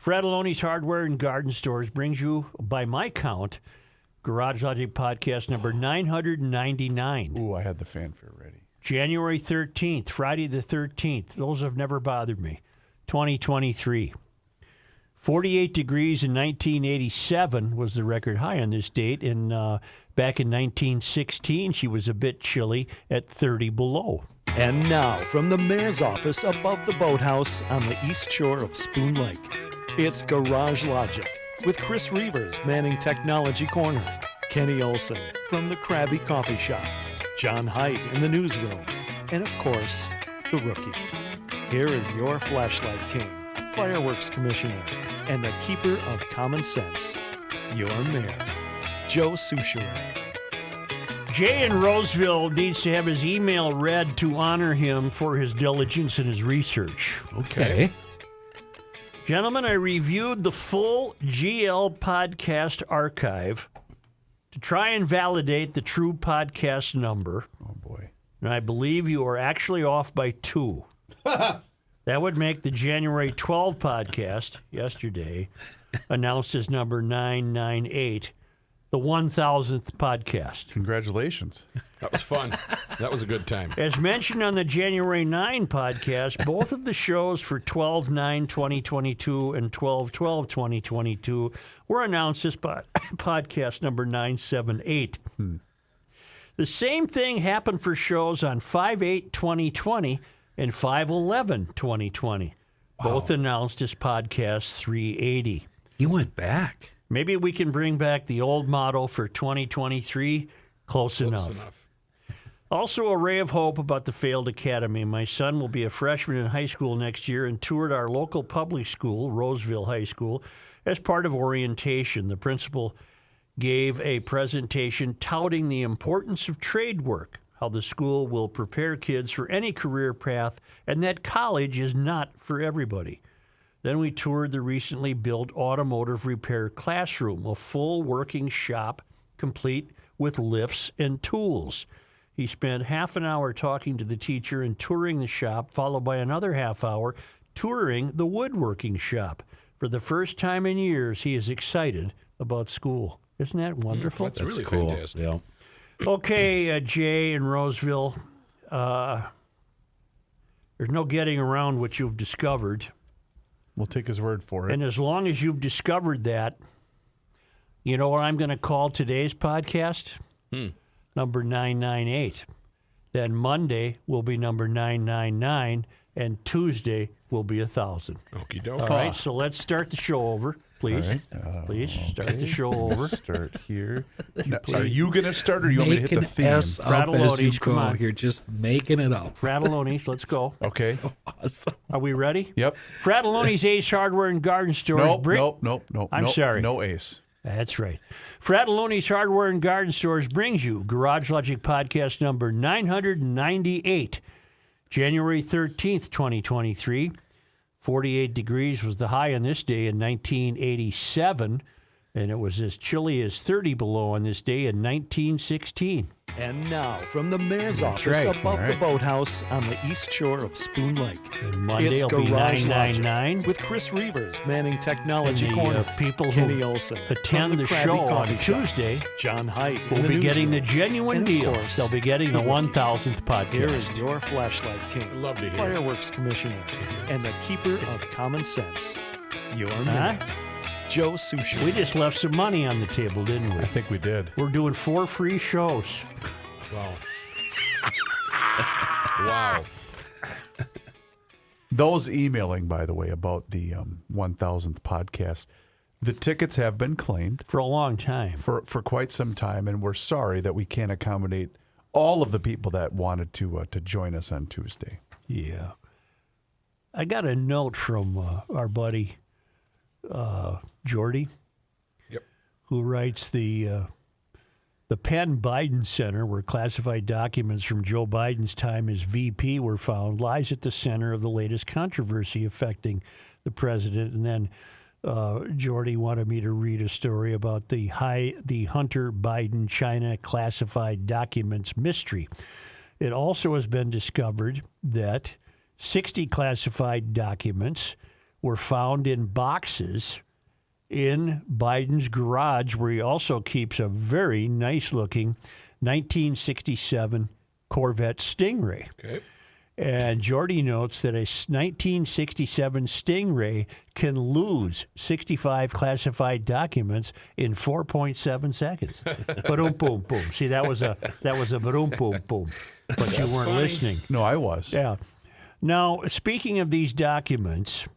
Fratelloni's Hardware and Garden Stores brings you, by my count, Garage Logic Podcast number 999. Ooh, I had the fanfare ready. January 13th, Friday the 13th. Those have never bothered me. 2023. 48 degrees in 1987 was the record high on this date. And back in 1916, she was a bit chilly at 30 below. And now, from the mayor's office above the boathouse on the east shore of Spoon Lake, it's Garage Logic with Chris Reavers manning Technology Corner, Kenny Olson from the Krabby Coffee Shop, John Haidt in the newsroom, and of course, the Rookie. Here is your flashlight king, fireworks commissioner, and the keeper of common sense, your mayor, Joe Souchere. Jay in Roseville needs to have his email read to honor him for his diligence in his research. Okay. Gentlemen, I reviewed the full GL podcast archive to try and validate the true podcast number. Oh, boy. And I believe you are actually off by 2. That would make the January 12 podcast, yesterday, announced as number 998, the 1,000th podcast. Congratulations. That was fun. That was a good time. As mentioned on the January 9 podcast, both of the shows for 12/9/2022 and 12/12/2022 were announced as podcast number 978. The same thing happened for shows on 5/8/2020 and 5/11/2020, both announced as podcast 380. You went back. Maybe we can bring back the old motto for 2023, close enough. Also, a ray of hope about the failed academy. My son will be a freshman in high school next year and toured our local public school, Roseville High School, as part of orientation. The principal gave a presentation touting the importance of trade work, how the school will prepare kids for any career path, and that college is not for everybody. Then we toured the recently built automotive repair classroom, a full working shop complete with lifts and tools. He spent half an hour talking to the teacher and touring the shop, followed by another half hour touring the woodworking shop. For the first time in years, he is excited about school. Isn't that wonderful? That's really cool. fantastic. Yeah. Okay, Jay in Roseville, there's no getting around what you've discovered. We'll take his word for it. And as long as you've discovered that, you know what I'm going to call today's podcast? Number 998. Then Monday will be number 999, and Tuesday will be 1,000. Okie doke. All right, so let's start the show over, please. All right. Please start the show over. Start here. Now, are you going to start, or you want me to hit the Making theme? S up as you Fratelloni's, come go. on. You're just making it up. Fratelloni's, let's go. Okay. Awesome. Are we ready? Yep. Fratelloni's Ace Hardware and Garden Stores. Nope. I'm sorry. No ace. That's right. Fratelloni's Hardware and Garden Stores brings you Garage Logic Podcast number 998, January 13th, 2023. 48 degrees was the high on this day in 1987, and it was as chilly as 30 below on this day in 1916. And now, from the mayor's office right. above the boathouse on the east shore of Spoon Lake, And Monday it's will be Garage 999. Logic with Chris Reavers manning Technology And the, Corner, people who Kenny Olson attend from the Krabby show on Coffee Shop, Tuesday John Haidt in will the be getting the newsroom, genuine and of deal. course, They'll be getting the the Rookie. 1,000th podcast. Here is your flashlight king, Love to hear it. fireworks commissioner, and the keeper of common sense, your Huh? mayor, Joe Souchere. We just left some money on the table, didn't we? I think we did. We're doing 4 free shows. Wow. Wow. Those emailing, by the way, about the 1,000th podcast, the tickets have been claimed For a long time. for quite some time, and we're sorry that we can't accommodate all of the people that wanted to join us on Tuesday. Yeah. I got a note from our buddy Jordy, Yep. who writes the Penn Biden Center, where classified documents from Joe Biden's time as VP were found, lies at the center of the latest controversy affecting the president. And then Jordy wanted me to read a story about the Hunter Biden China classified documents mystery. It also has been discovered that 60 classified documents were found in boxes in Biden's garage, where he also keeps a very nice-looking 1967 Corvette Stingray. Okay. And Jordy notes that a 1967 Stingray can lose 65 classified documents in 4.7 seconds. Ba-dum, boom, boom. See, that was a ba-dum, boom, boom. But you weren't listening. No, I was. Yeah. Now, speaking of these documents,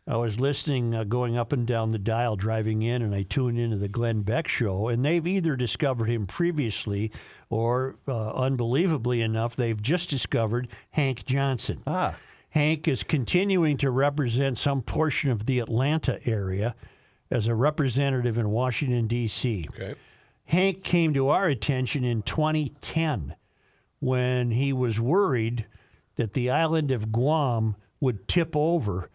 I was listening, going up and down the dial, driving in, and I tuned into the Glenn Beck show, and they've either discovered him previously or, unbelievably enough, they've just discovered Hank Johnson. Hank is continuing to represent some portion of the Atlanta area as a representative in Washington, D.C. Okay. Hank came to our attention in 2010 when he was worried that the island of Guam would tip over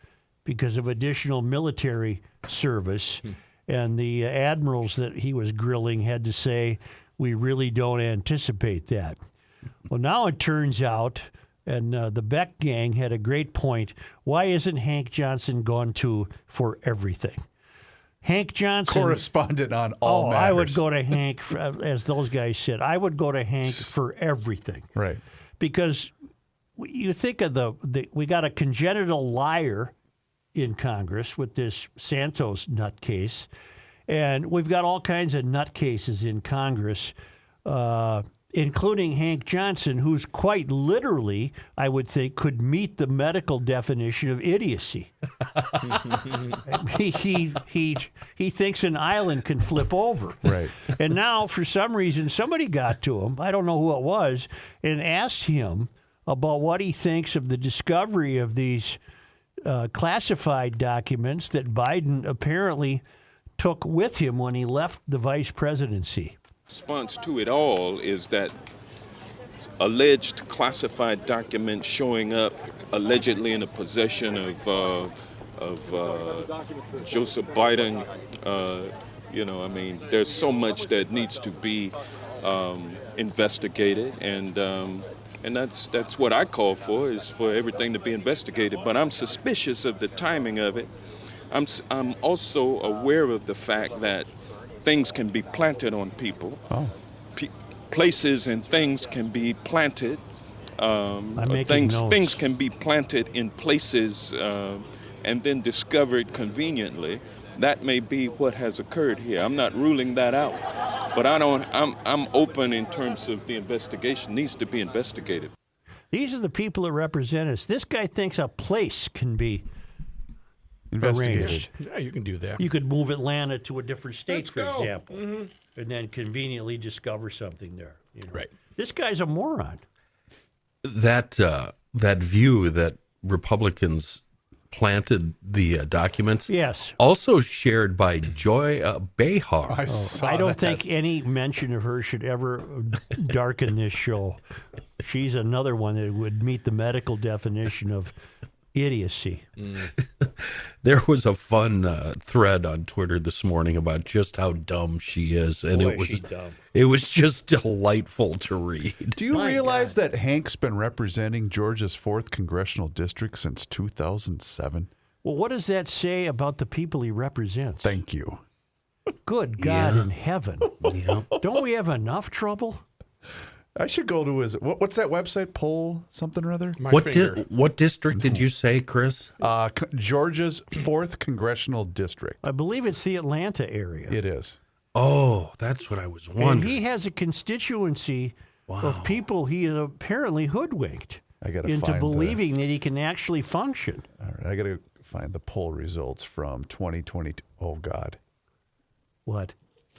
because of additional military service. And the admirals that he was grilling had to say, we really don't anticipate that. Well, now it turns out, and the Beck gang had a great point, why isn't Hank Johnson gone to for everything? Hank Johnson... Correspondent on all matters. I would go to Hank, as those guys said, I would go to Hank for everything. Right. Because you think of we got a congenital liar in Congress with this Santos nutcase, and we've got all kinds of nutcases in Congress, including Hank Johnson, who's quite literally, I would think, could meet the medical definition of idiocy. He thinks an island can flip over. Right. And now, for some reason, somebody got to him, I don't know who it was, and asked him about what he thinks of the discovery of these classified documents that Biden apparently took with him when he left the vice presidency. Response to it all is that alleged classified documents showing up allegedly in the possession of Joseph Biden. There's so much that needs to be investigated, and that's what I call for, is for everything to be investigated. But I'm suspicious of the timing of it. I'm also aware of the fact that things can be planted on people. Places and things can be planted. Things can be planted in places and then discovered conveniently. That may be what has occurred here. I'm not ruling that out, but I'm open in terms of the investigation. Needs to be investigated. These are the people that represent us. This guy thinks a place can be Investigated. arranged. Yeah, you can do that. You could move Atlanta to a different state, Let's for go. example, and then conveniently discover something there. Right. This guy's a moron. That view that Republicans planted the documents. Yes. Also shared by Joy Behar. I saw I don't that. think any mention of her should ever darken this show. She's another one that would meet the medical definition of idiocy. There was a fun thread on Twitter this morning about just how dumb she is, and Boy, she's dumb. it was just delightful to read. Do you realize that Hank's been representing Georgia's 4th congressional district since 2007? Well, what does that say about the people he represents? Thank you. Good God in heaven. Yeah. Don't we have enough trouble? I should go to his, what's that website? Poll something or other? My What finger. what district did you say, Chris? Georgia's 4th congressional district. I believe it's the Atlanta area. It is. Oh, that's what I was And wondering. he has a constituency of people he has apparently hoodwinked I gotta into find believing that he can actually function. All right, I got to find the poll results from 2022. Oh, God. What?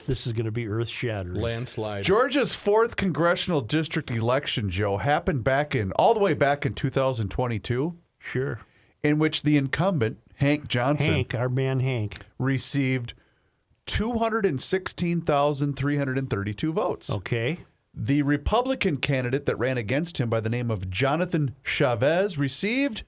This is going to be earth-shattering. Landslide. Georgia's 4th congressional district election, Joe, happened all the way back in 2022, Sure. in which the incumbent, Hank Johnson, Hank, our man Hank. received 216,332 votes. Okay. The Republican candidate that ran against him by the name of Jonathan Chavez received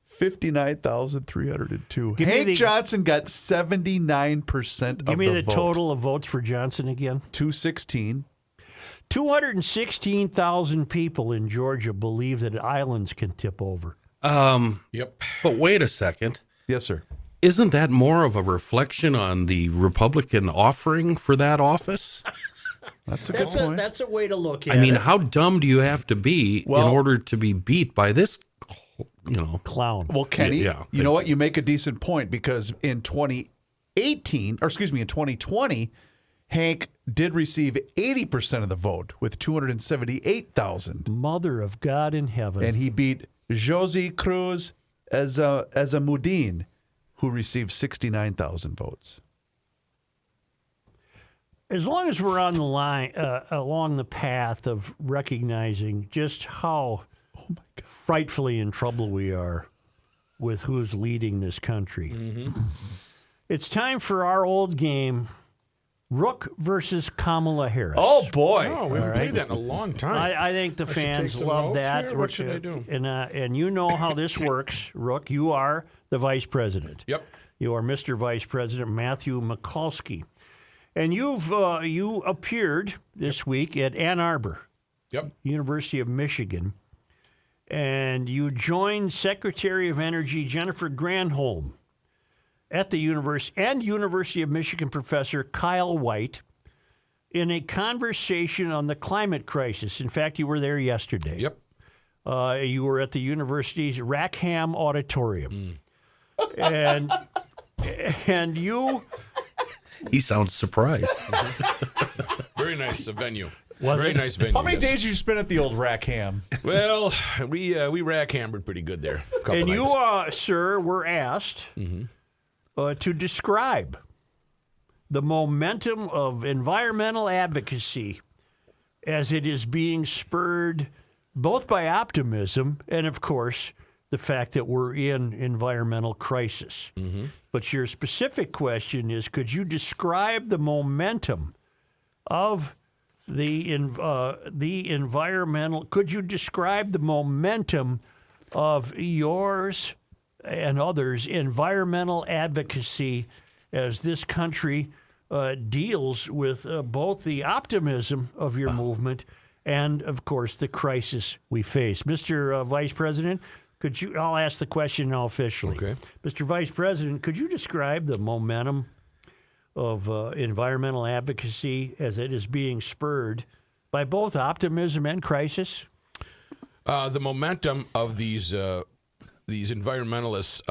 59,302. Give me Hank the- Johnson got 79% of Give me the vote. total of votes for Johnson again. 216. 216,000 people in Georgia believe that islands can tip over. Yep. But wait a second. Yes, sir. Isn't that more of a reflection on the Republican offering for that office? That's a good point. That's a way to look at I mean, it. how dumb do you have to be in order to be beat by this, Clown. Well, Kenny, Yeah. you know what? You make a decent point because in 2020, Hank did receive 80% of the vote with 278,000. Mother of God in heaven. And he beat Josie Cruz as a Mudin, who received 69,000 votes. As long as we're on the line, along the path of recognizing just how frightfully in trouble we are with who's leading this country, it's time for our old game, Rook versus Kamala Harris. Oh, boy. Oh, we haven't played that in a long time. I think the I should take fans some love notes that. here. What should I do? And you know how this works, Rook. You are the vice president. Yep. You are Mr. Vice President Matthew Mikulski. And you appeared this week at Ann Arbor, Yep. University of Michigan, and you joined Secretary of Energy Jennifer Granholm at the University of Michigan professor Kyle White in a conversation on the climate crisis. In fact, you were there yesterday. Yep. You were at the university's Rackham Auditorium. And you... He sounds surprised. Very nice venue. Very nice venue. How many yes. days did you spend at the old Rackham? Well, we rack hammered pretty good there. A couple And you, nights. sir, were asked to describe the momentum of environmental advocacy as it is being spurred both by optimism and, of course, the fact that we're in environmental crisis. But your specific question is, could you describe the momentum of the environmental? Could you describe the momentum of yours and others' environmental advocacy as this country deals with both the optimism of your movement and, of course, the crisis we face? Mr. Vice President, could you? I'll ask the question now officially. Okay. Mr. Vice President, could you describe the momentum of environmental advocacy as it is being spurred by both optimism and crisis? The momentum of these environmentalists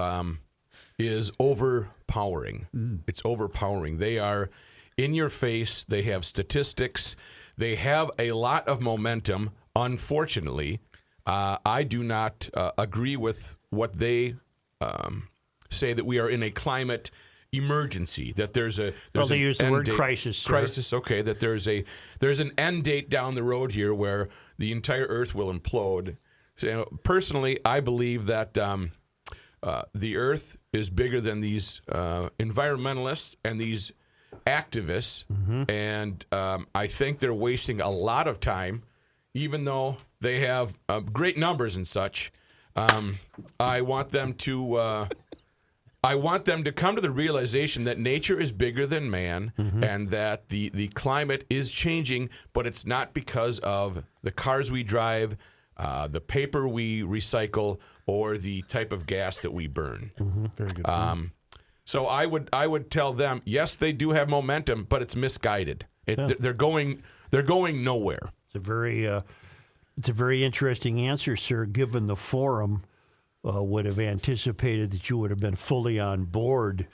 is overpowering. It's overpowering. They are in your face. They have statistics. They have a lot of momentum. Unfortunately, I do not agree with what they say that we are in a climate emergency. That there's Well, an they use the end word date. crisis, sir. Crisis. Okay, that there's an end date down the road here where the entire Earth will implode. So, personally, I believe that the Earth is bigger than these environmentalists and these activists, and I think they're wasting a lot of time, even though they have great numbers and such. I want them to come to the realization that nature is bigger than man, and that the climate is changing, but it's not because of the cars we drive, the paper we recycle, or the type of gas that we burn. Very good point. So I would tell them, yes, they do have momentum, but it's misguided. They're going nowhere. It's a very interesting answer, sir, given the forum would have anticipated that you would have been fully on board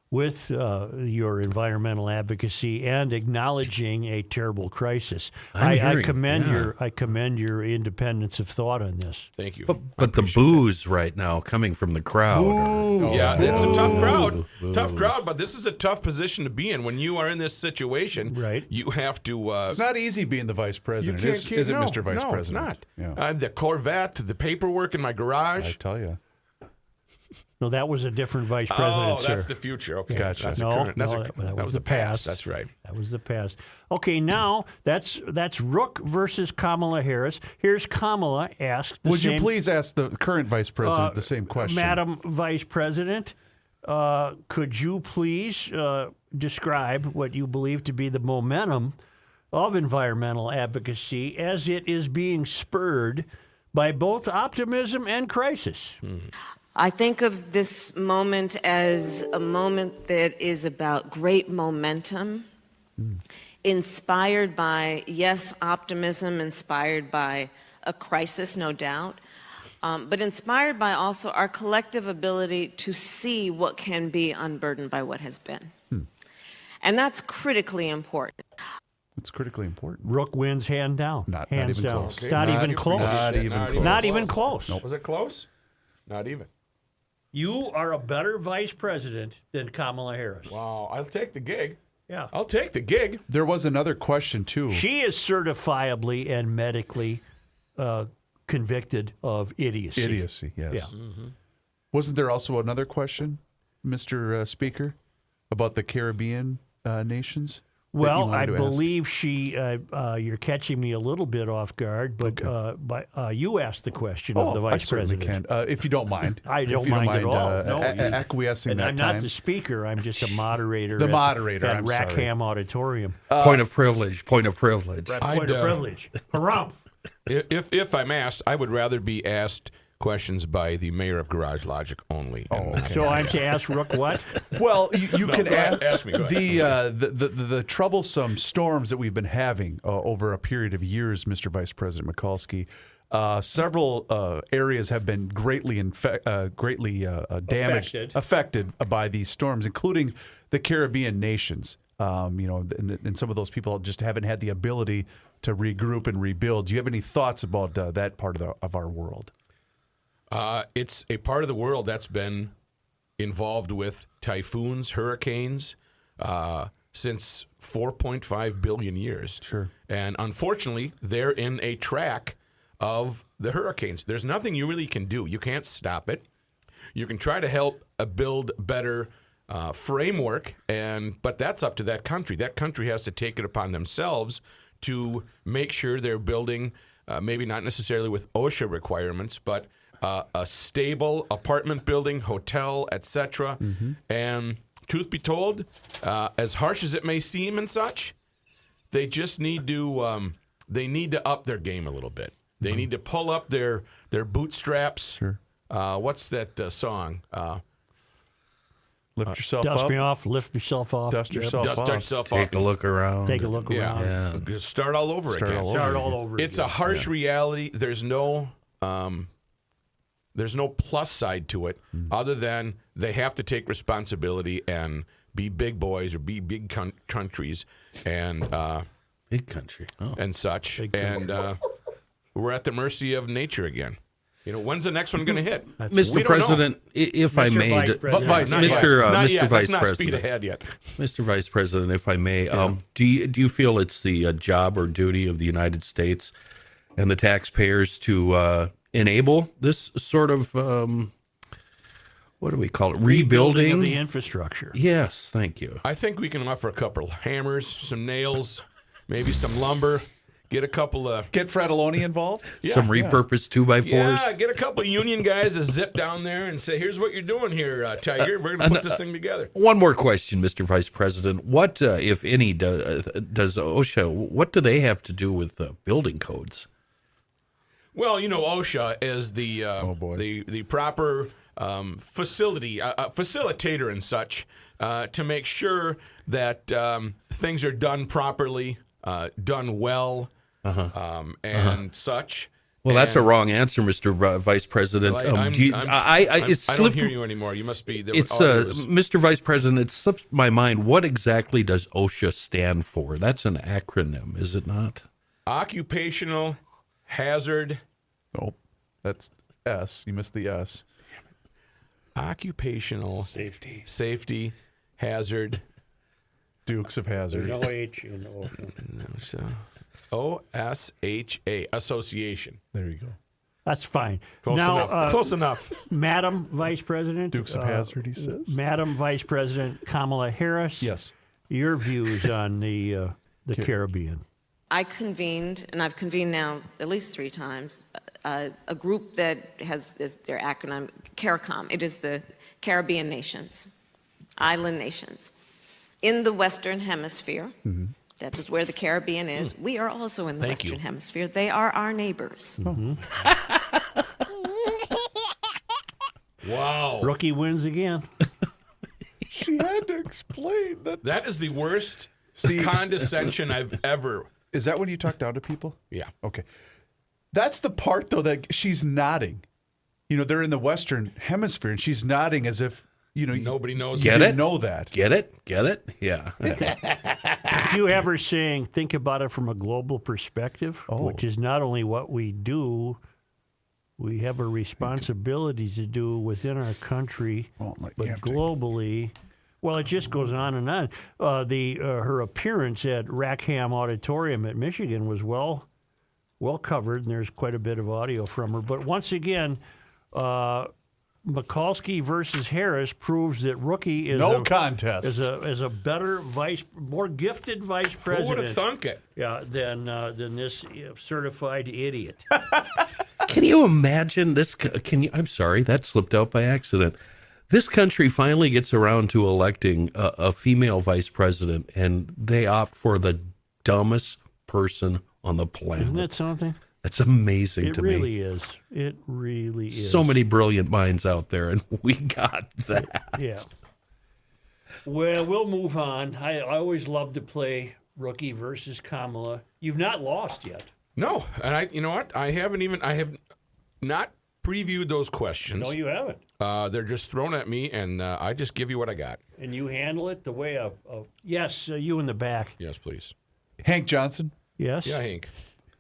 with your environmental advocacy and acknowledging a terrible crisis. I commend your independence of thought on this. Thank you. But the boos right now coming from the crowd. Yeah, it's a tough crowd. Tough crowd, but this is a tough position to be in. When you are in this situation, Right. you have to... It's not easy being the vice president, is it, no, Mr. Vice no, President? it's not. Yeah. I have the Corvette, the paperwork in my I garage. tell you. No, that was a different vice president, Oh, sir. that's the future. Okay, Gotcha. That's No, a current. That's no, a, that was the the past. That's right. That was the past. Okay, now that's Rook versus Kamala Harris. Here's Kamala asked the Would you same- please ask the current vice president the same question? Madam Vice President, could you please describe what you believe to be the momentum of environmental advocacy as it is being spurred by both optimism and crisis? I think of this moment as a moment that is about great momentum, inspired by, yes, optimism, inspired by a crisis, no doubt, but inspired by also our collective ability to see what can be unburdened by what has been. And that's critically important. It's critically important. Rook wins hand down. Not Hands even down. close. Okay. Not even close. Not even close. Not even close. Was it close? Not even. You are a better vice president than Kamala Harris. Wow. I'll take the gig. Yeah. I'll take the gig. There was another question, too. She is certifiably and medically convicted of idiocy. Idiocy, yes. Yeah. Wasn't there also another question, Mr. Speaker, about the Caribbean nations? that you Well, wanted I to ask? believe you're catching me a little bit off guard, but you asked the question of the I vice certainly president. can. If you don't mind. I If don't you mind at all. No, acquiescing and that I'm time. not the speaker. I'm just a moderator. The at- moderator, at I'm sorry. Rackham Auditorium. Point of privilege. Point of privilege. Point of privilege. Harumph. If I'm asked, I would rather be asked questions by the mayor of Garage Logic only. So I'm to ask Rook what? Well, you can go ahead. ask Ask me. Go ahead. the troublesome storms that we've been having over a period of years, Mr. Vice President Mikulski. Several areas have been greatly damaged, affected by these storms, including the Caribbean nations. And some of those people just haven't had the ability to regroup and rebuild. Do you have any thoughts about that part of our world? It's a part of the world that's been involved with typhoons, hurricanes, since 4.5 billion years. Sure. And unfortunately, they're in a track of the hurricanes. There's nothing you really can do. You can't stop it. You can try to help build better framework, but that's up to that country. That country has to take it upon themselves to make sure they're building, maybe not necessarily with OSHA requirements, but a stable apartment building, hotel, etc. And truth be told, as harsh as it may seem and such, they just need to up their game a little bit. They need to pull up their bootstraps. Sure. What's that song? Lift yourself Dust up. me off, lift myself off. Dust yourself Dust off. yourself off. Take a look around. Take a look around. Yeah. Start all over again. Start all over It's again. a harsh reality. There's no plus side to it other than they have to take responsibility and be big boys or be big countries and Big country. Oh. and such. And we're at the mercy of nature again. When's the next one going to hit? We Mr. don't President, if I Mr. may, Vice President. Not Mr. yet. Not Mr. yet. Vice Let's not speed President, ahead yet. Mr. Vice President, if I may, do you feel it's the job or duty of the United States and the taxpayers to enable this sort of what do we call it? Rebuilding of Rebuilding? the infrastructure. Yes, thank you. I think we can offer a couple of hammers, some nails, maybe some lumber. Get a couple of Get Fratelloni involved? Some repurposed 2x4s. Yeah, get a couple of union guys to zip down there and say, "Here's what you're doing here, Tiger. We're going to put this thing together." One more question, Mr. Vice President. What, if any, does OSHA, what do they have to do with building codes? Well, OSHA is the the proper facilitator and such to make sure that things are done properly, done well, and such. Well, that's a wrong answer, Mr. Vice President. I don't hear you anymore. You must be. Mr. Vice President, it slipped my mind. What exactly does OSHA stand for? That's an acronym, is it not? Occupational Hazard. Nope. That's S. You missed the S. Occupational Safety Hazard. Dukes of Hazzard. No H and O. OSHA Association. There you go. That's fine. Close enough. Close enough. Madam Vice President. Dukes of Hazzard, he says. Madam Vice President Kamala Harris. Yes. Your views on the Caribbean. I convened, and I've convened now at least 3 times, a group that has their acronym CARICOM. It is the Caribbean nations, island nations. In the Western Hemisphere, that is where the Caribbean is. We are also in the Western Hemisphere. They are our neighbors. Wow. Rookie wins again. She had to explain that. That is the worst condescension I've ever. Is that when you talk down to people? Yeah. Okay. That's the part, though, that she's nodding. You know, they're in the Western Hemisphere, and she's nodding as if, you know, Nobody knows. Get you it? didn't know that. Get it? Get it? Yeah. Do you ever saying, think about it from a global perspective, which is not only what we do, we have a responsibility to do within our country, Well, like, but you have to- globally. Well, it just goes on and on. Her appearance at Rackham Auditorium at Michigan was well covered, and there's quite a bit of audio from her. But once again, Mikulski versus Harris proves that Rookie is No contest. is a better more gifted vice Who president. would have thunk it? Yeah, than this certified idiot. Can you imagine this? I'm sorry, that slipped out by accident. This country finally gets around to electing a female vice president, and they opt for the dumbest person on the planet. Isn't that something? That's amazing It to really me. is. It really is. So many brilliant minds out there, and we got that. Yeah. Well, we'll move on. I always love to play Rookie versus Kamala. You've not lost yet. No, and you know what? I have not previewed those questions. No, you haven't. They're just thrown at me, and I just give you what I got. And you handle it the way of yes, you in the back. Yes, please. Hank Johnson, Yes. Yeah, Hank.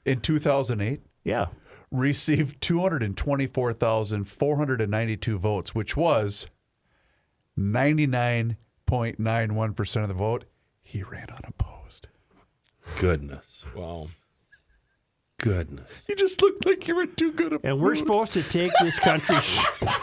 in 2008, Yeah. received 224,492 votes, which was 99.91% of the vote. He ran unopposed. Goodness. Wow. Goodness. You just looked like you were too good at And we're supposed to take this country.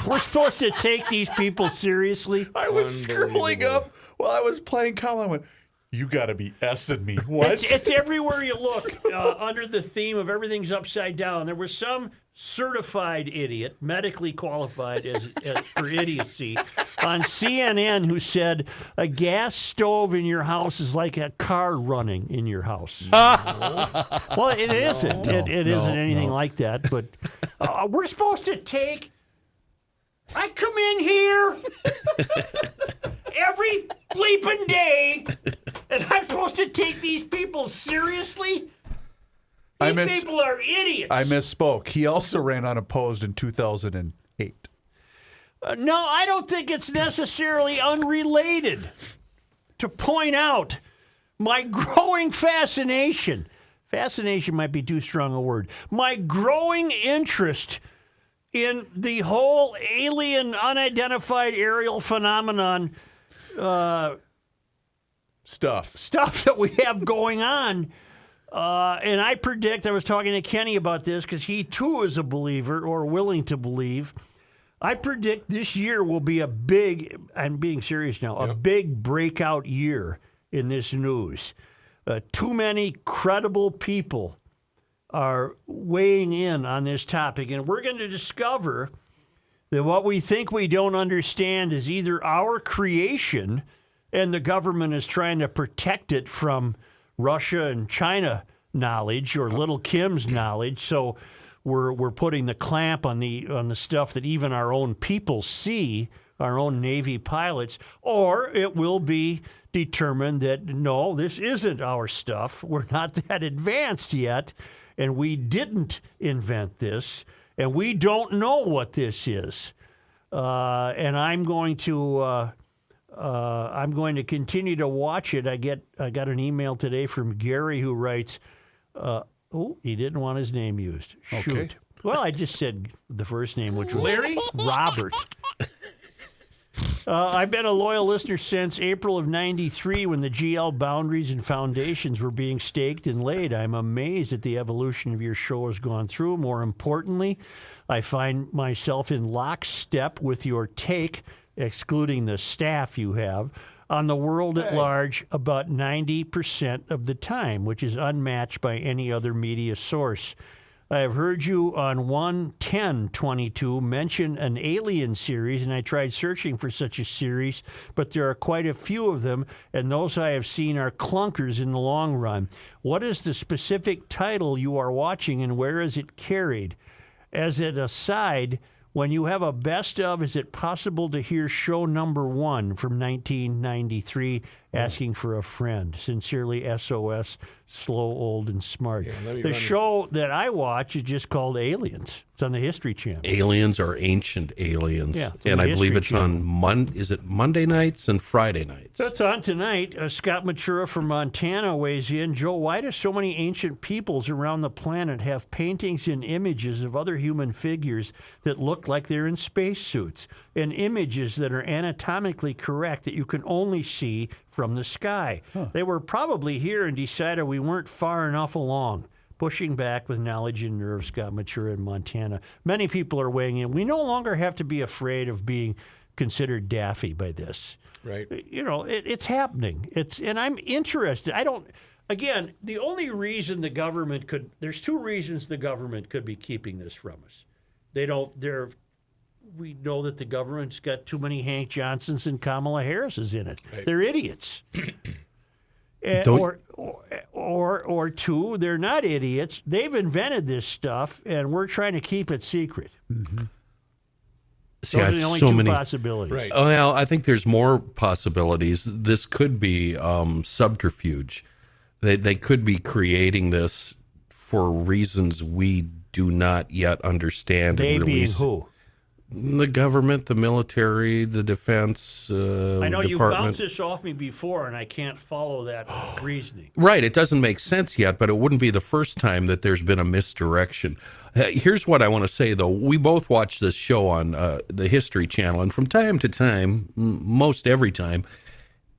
We're supposed to take these people seriously. I was scrolling up while I was playing Colin. I went, you got to be S-ing me. What? It's everywhere you look under the theme of everything's upside down. There was some certified idiot, medically qualified as for idiocy, on CNN who said a gas stove in your house is like a car running in your house. Well, it isn't. It isn't anything like that. But we're supposed to take. I come in here every bleeping day, and I'm supposed to take these people seriously? These people are idiots. I misspoke. He also ran unopposed in 2008. No, I don't think it's necessarily unrelated to point out my growing fascination. Fascination might be too strong a word. My growing interest in the whole alien unidentified aerial phenomenon Stuff. that we have going on. And I predict, I was talking to Kenny about this because he too is a believer or willing to believe. I predict this year will be a big, I'm being serious now, a big breakout year in this news. Too many credible people are weighing in on this topic, and we're going to discover that what we think we don't understand is either our creation and the government is trying to protect it from Russia and China knowledge or Little Kim's knowledge, so we're putting the clamp on the stuff that even our own people see, our own Navy pilots, or it will be determined that no, this isn't our stuff. We're not that advanced yet, and we didn't invent this, and we don't know what this is. And I'm going to continue to watch it. I got an email today from Gary who writes, he didn't want his name used. Shoot. Okay. Well, I just said the first name, which was Larry? Robert. I've been a loyal listener since April of '93 when the GL boundaries and foundations were being staked and laid. I'm amazed at the evolution of your show has gone through. More importantly, I find myself in lockstep with your take, excluding the staff you have, on the world at large about 90% of the time, which is unmatched by any other media source. I have heard you on 11022 mention an alien series, and I tried searching for such a series, but there are quite a few of them, and those I have seen are clunkers in the long run. What is the specific title you are watching, and where is it carried? As an aside, When you have a best of, is it possible to hear show number 1 from 1993, asking for a friend? Sincerely, SOS, slow, old, and smart. The show that I watch is just called Aliens. It's on the History Channel. Aliens are ancient aliens. Yeah, and I believe History it's Channel. on is it Monday nights and Friday nights? That's on tonight. Scott Matura from Montana weighs in. Joe, why do so many ancient peoples around the planet have paintings and images of other human figures that look like they're in spacesuits, and images that are anatomically correct that you can only see from the sky? They were probably here and decided we weren't far enough along. Pushing back with knowledge and nerve, Scott Matura in Montana. Many people are weighing in. We no longer have to be afraid of being considered daffy by this. Right. You know, it's happening. And I'm interested. Again, the only reason the government there's 2 reasons the government could be keeping this from us. We know that the government's got too many Hank Johnsons and Kamala Harrises in it. Right. They're idiots. Or 2, they're not idiots. They've invented this stuff, and we're trying to keep it secret. Mm-hmm. Those are the only 2 possibilities. Right. Well, I think there's more possibilities. This could be subterfuge. They could be creating this for reasons we do not yet understand. They and being release. who? The government, the military, the defense I know you've department. bounced this off me before, and I can't follow that reasoning. Right. It doesn't make sense yet, but it wouldn't be the first time that there's been a misdirection. Here's what I want to say, though. We both watch this show on the History Channel, and from time to time, most every time,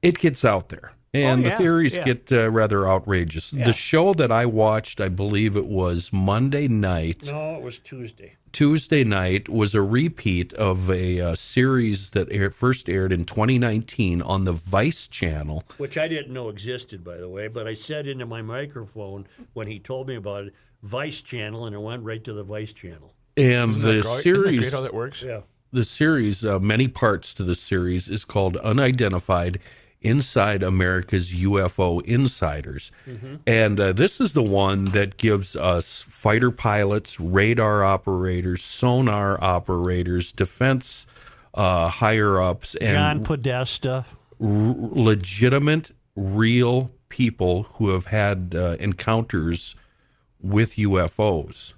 it gets out there. And the theories get rather outrageous. Yeah. The show that I watched, I believe it was Monday night. No, it was Tuesday. Tuesday night was a repeat of a series that first aired in 2019 on the Vice channel. Which I didn't know existed, by the way, but I said into my microphone when he told me about it, Vice channel, and it went right to the Vice channel. And Isn't the that great? series, Isn't that great how that works? Yeah. the series, many parts to the series, is called Unidentified Inside America's UFO Insiders. Mm-hmm. And this is the one that gives us fighter pilots, radar operators, sonar operators, defense higher-ups, and John Podesta. Legitimate, real people who have had encounters with UFOs.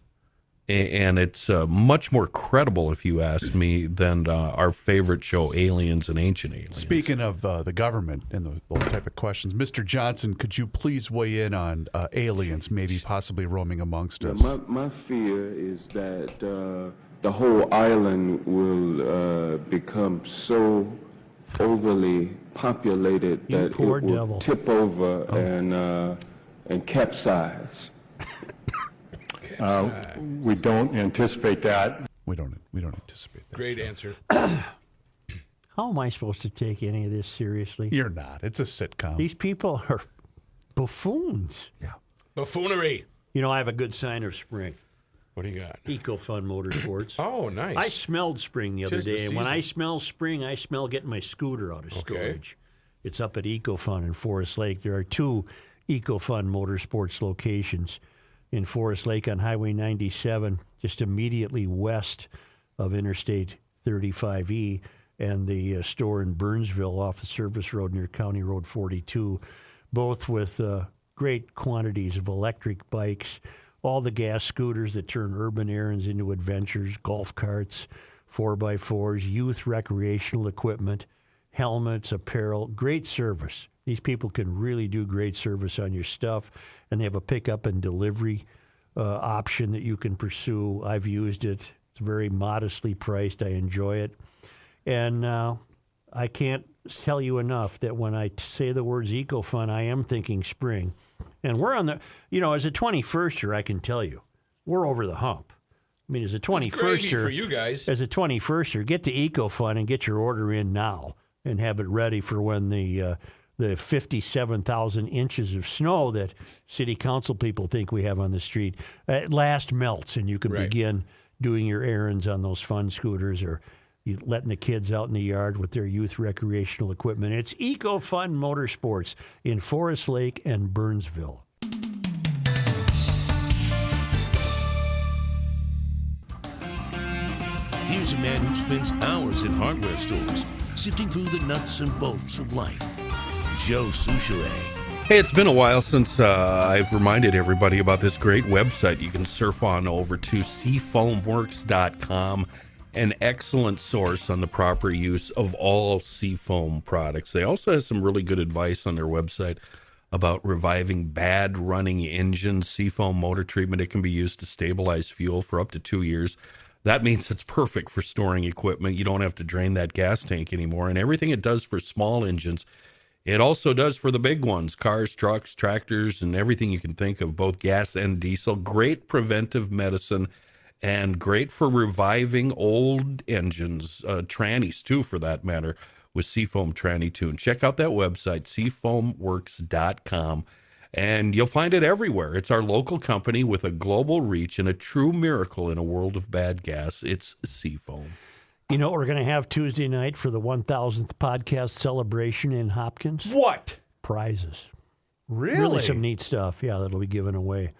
And it's much more credible, if you ask me, than our favorite show, Aliens and Ancient Aliens. Speaking of the government and those type of questions, Mr. Johnson, could you please weigh in on aliens maybe possibly roaming amongst us? My fear is that the whole island will become so overly populated that it will tip over and capsize. We don't anticipate that. We don't anticipate that. Great answer. How am I supposed to take any of this seriously? You're not. It's a sitcom. These people are buffoons. Yeah. Buffoonery. You know, I have a good sign of spring. What do you got? EcoFun Motorsports. Oh, nice. I smelled spring the other 'Tis the day, and when I season. smell spring, I smell getting my scooter out of storage. It's up at EcoFun in Forest Lake. There are 2 EcoFun Motorsports locations in Forest Lake on Highway 97, just immediately west of Interstate 35E, and the store in Burnsville off the service road near County Road 42, both with great quantities of electric bikes, all the gas scooters that turn urban errands into adventures, golf carts, 4x4s, youth recreational equipment, helmets, apparel, great service. These people can really do great service on your stuff, and they have a pickup and delivery option that you can pursue. I've used it. It's very modestly priced. I enjoy it. And I can't tell you enough that when I say the words EcoFun, I am thinking spring. And we're on the, as a 21ster, I can tell you, we're over the hump. I mean, as a 21ster, for you guys. As a 21ster, get to EcoFun and get your order in now and have it ready for when the 57,000 inches of snow that city council people think we have on the street at last melts, and you can begin doing your errands on those fun scooters, or you letting the kids out in the yard with their youth recreational equipment. It's EcoFun Motorsports in Forest Lake and Burnsville. Here's a man who spends hours in hardware stores, sifting through the nuts and bolts of life. Joe Souchere. Hey, it's been a while since I've reminded everybody about this great website you can surf on over to seafoamworks.com, an excellent source on the proper use of all seafoam products. They also have some really good advice on their website about reviving bad running engines. Seafoam motor treatment, it can be used to stabilize fuel for up to 2 years. That means it's perfect for storing equipment. You don't have to drain that gas tank anymore. And everything it does for small engines, it also does for the big ones, cars, trucks, tractors, and everything you can think of, both gas and diesel. Great preventive medicine and great for reviving old engines, trannies too, for that matter, with Seafoam Tranny Tune. Check out that website, seafoamworks.com, and you'll find it everywhere. It's our local company with a global reach and a true miracle in a world of bad gas. It's Seafoam. You know what we're going to have Tuesday night for the 1000th podcast celebration in Hopkins? What? Prizes. Really? Some neat stuff, yeah, that'll be given away.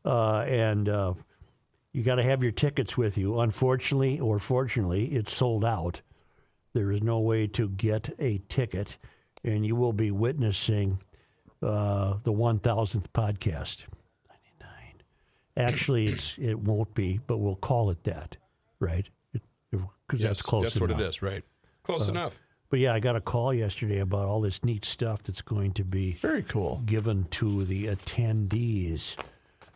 And you got to have your tickets with you. Unfortunately or fortunately, it's sold out. There is no way to get a ticket, and you will be witnessing the 1000th podcast. 99. Actually, it won't be, but we'll call it that, right? Because that's close that's enough. what it is, right? Close enough. But yeah, I got a call yesterday about all this neat stuff that's going to be Very cool. given to the attendees.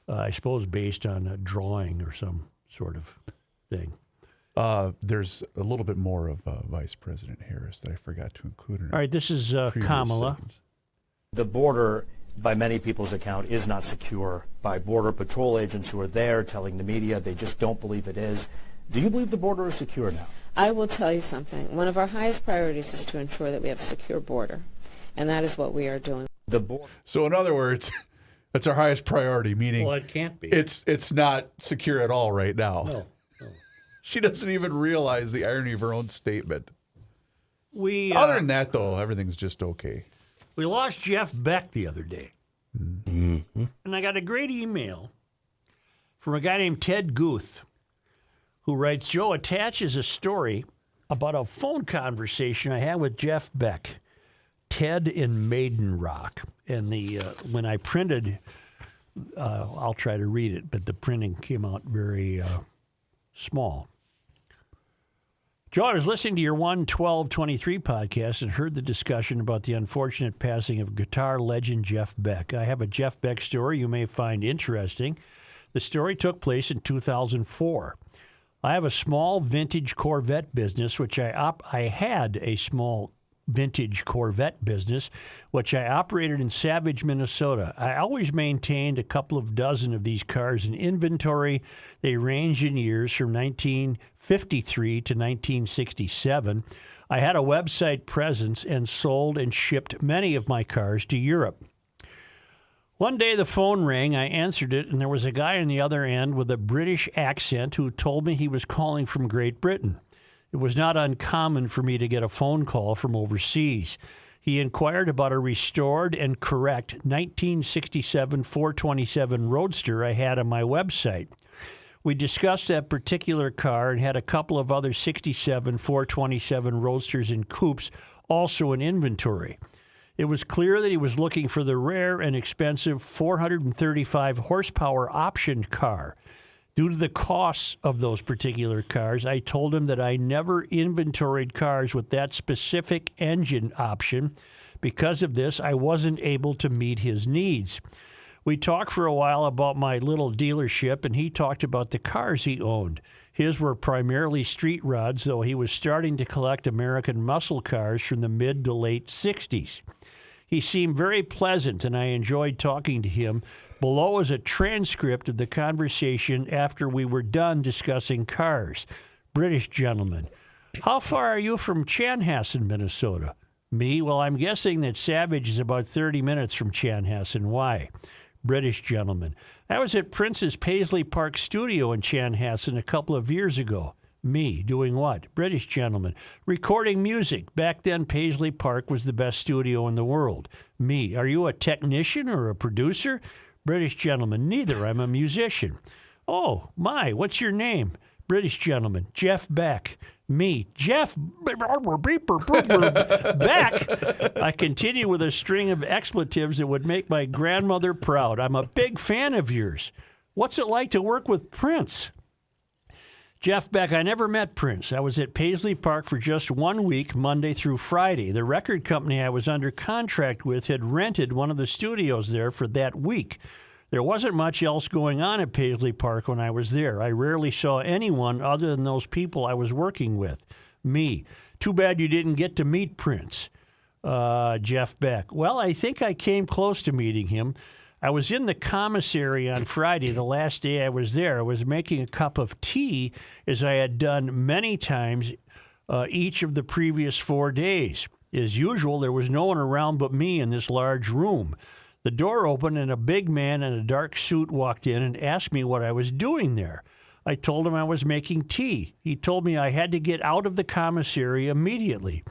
I suppose based on a drawing or some sort of thing. There's a little bit more of Vice President Harris that I forgot to include in All right, this is Kamala. Sentence. The border, by many people's account, is not secure. By Border Patrol agents who are there telling the media they just don't believe it is. Do you believe the border is secure now? I will tell you something. One of our highest priorities is to ensure that we have a secure border, and that is what we are doing. So in other words, that's our highest priority, meaning Well, it can't be. it's not secure at all right now. No. She doesn't even realize the irony of her own statement. Other than that, though, everything's just okay. We lost Jeff Beck the other day. Mm-hmm. And I got a great email from a guy named Ted Guth, who writes, Joe attaches a story about a phone conversation I had with Jeff Beck, Ted in Maiden Rock. And when I printed, I'll try to read it, but the printing came out very small. Joe, I was listening to your 11223 podcast and heard the discussion about the unfortunate passing of guitar legend Jeff Beck. I have a Jeff Beck story you may find interesting. The story took place in 2004. I have a small vintage Corvette business, which I had a small vintage Corvette business, which I operated in Savage, Minnesota. I always maintained a couple of dozen of these cars in inventory. They range in years from 1953 to 1967. I had a website presence and sold and shipped many of my cars to Europe. One day the phone rang, I answered it, and there was a guy on the other end with a British accent who told me he was calling from Great Britain. It was not uncommon for me to get a phone call from overseas. He inquired about a restored and correct 1967 427 Roadster I had on my website. We discussed that particular car and had a couple of other 67 427 Roadsters and coupes also in inventory. It was clear that he was looking for the rare and expensive 435 horsepower optioned car. Due to the costs of those particular cars, I told him that I never inventoried cars with that specific engine option. Because of this, I wasn't able to meet his needs. We talked for a while about my little dealership, and he talked about the cars he owned. His were primarily street rods, though he was starting to collect American muscle cars from the mid to late 60s. He seemed very pleasant, and I enjoyed talking to him. Below is a transcript of the conversation after we were done discussing cars. British gentleman. How far are you from Chanhassen, Minnesota? Me? Well, I'm guessing that Savage is about 30 minutes from Chanhassen. Why? British gentleman. I was at Prince's Paisley Park studio in Chanhassen a couple of years ago. Me, doing what? British gentleman. Recording music. Back then, Paisley Park was the best studio in the world. Me, are you a technician or a producer? British gentleman. Neither. I'm a musician. Oh, my, what's your name? British gentleman, Jeff Beck. Me, Jeff Beck. I continue with a string of expletives that would make my grandmother proud. I'm a big fan of yours. What's it like to work with Prince? Jeff Beck, I never met Prince. I was at Paisley Park for just 1 week, Monday through Friday. The record company I was under contract with had rented one of the studios there for that week. There wasn't much else going on at Paisley Park when I was there. I rarely saw anyone other than those people I was working with. Me. Too bad you didn't get to meet Prince. Jeff Beck. Well, I think I came close to meeting him. I was in the commissary on Friday, the last day I was there. I was making a cup of tea, as I had done many times each of the previous 4 days. As usual, there was no one around but me in this large room. The door opened, and a big man in a dark suit walked in and asked me what I was doing there. I told him I was making tea. He told me I had to get out of the commissary immediately.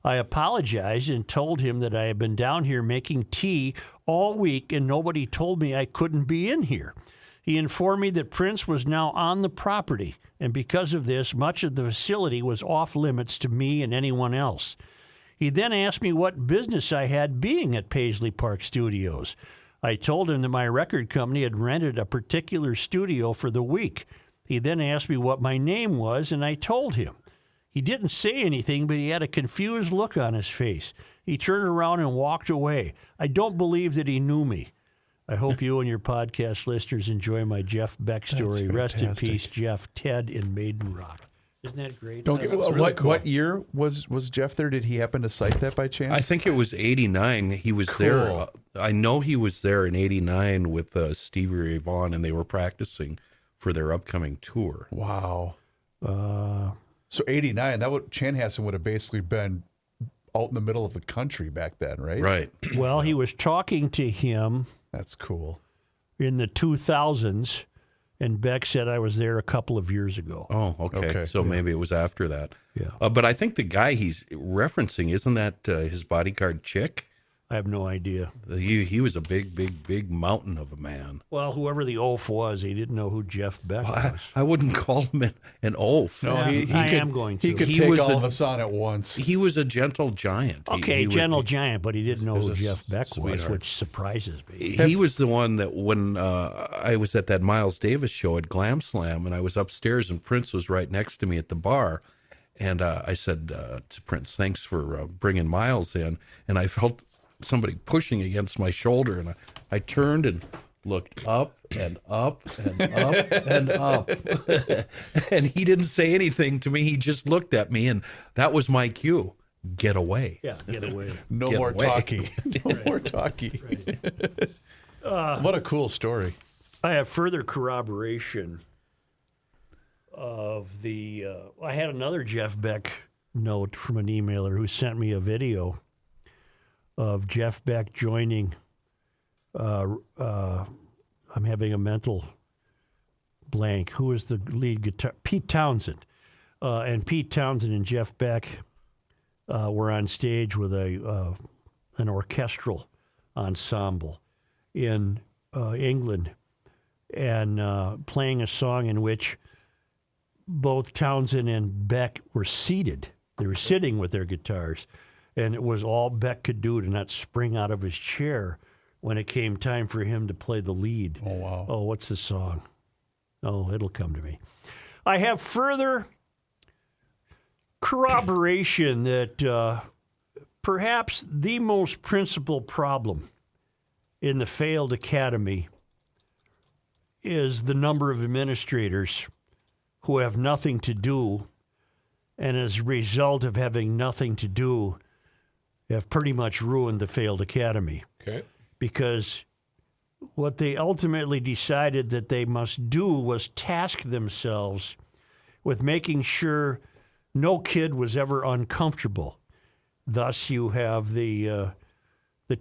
I apologized and told him that I had been down here making tea all week and nobody told me I couldn't be in here. He informed me that Prince was now on the property, and because of this, much of the facility was off limits to me and anyone else. He then asked me what business I had being at Paisley Park Studios. I told him that my record company had rented a particular studio for the week. He then asked me what my name was, and I told him. He didn't say anything, but he had a confused look on his face. He turned around and walked away. I don't believe that he knew me. I hope you and your podcast listeners enjoy my Jeff Beck story. Rest in peace, Jeff. Ted in Maiden Rock. Isn't that great? What year was Jeff there? Did he happen to cite that by chance? I think it was 89. He was there. I know he was there in 89 with Stevie Ray Vaughan, and they were practicing for their upcoming tour. Wow. So 89, Chanhassen would have basically been out in the middle of the country back then, right? Right. Well, he was talking to him. That's cool. In the 2000s, and Beck said I was there a couple of years ago. Oh, okay. So maybe it was after that. Yeah. But I think the guy he's referencing, isn't that his bodyguard Chick? I have no idea. He was a big mountain of a man. Well, whoever the oaf was, he didn't know who Jeff Beck was. I wouldn't call him an oaf. No, yeah, he could take all of us on at once. He was a gentle giant. Okay, gentle giant, but he didn't know who Jeff Beck was, which surprises me. He was the one that when I was at that Miles Davis show at Glam Slam, and I was upstairs, and Prince was right next to me at the bar. And I said to Prince, thanks for bringing Miles in. And I felt somebody pushing against my shoulder, and I turned and looked up and up and up and up. And he didn't say anything to me. He just looked at me, and that was my cue. Get away. Yeah, get away. No more talkie. No more talkie. What a cool story. I have further corroboration of the... I had another Jeff Beck note from an emailer who sent me a video of Jeff Beck joining, I'm having a mental blank. Who is the lead guitar? Pete Townsend. And Pete Townsend and Jeff Beck were on stage with an orchestral ensemble in England and playing a song in which both Townsend and Beck were seated. They were sitting with their guitars. And it was all Beck could do to not spring out of his chair when it came time for him to play the lead. Oh, wow. Oh, what's the song? Oh, it'll come to me. I have further corroboration that perhaps the most principal problem in the failed academy is the number of administrators who have nothing to do, and as a result of having nothing to do, have pretty much ruined the failed academy. Okay. Because what they ultimately decided that they must do was task themselves with making sure no kid was ever uncomfortable. Thus, you have the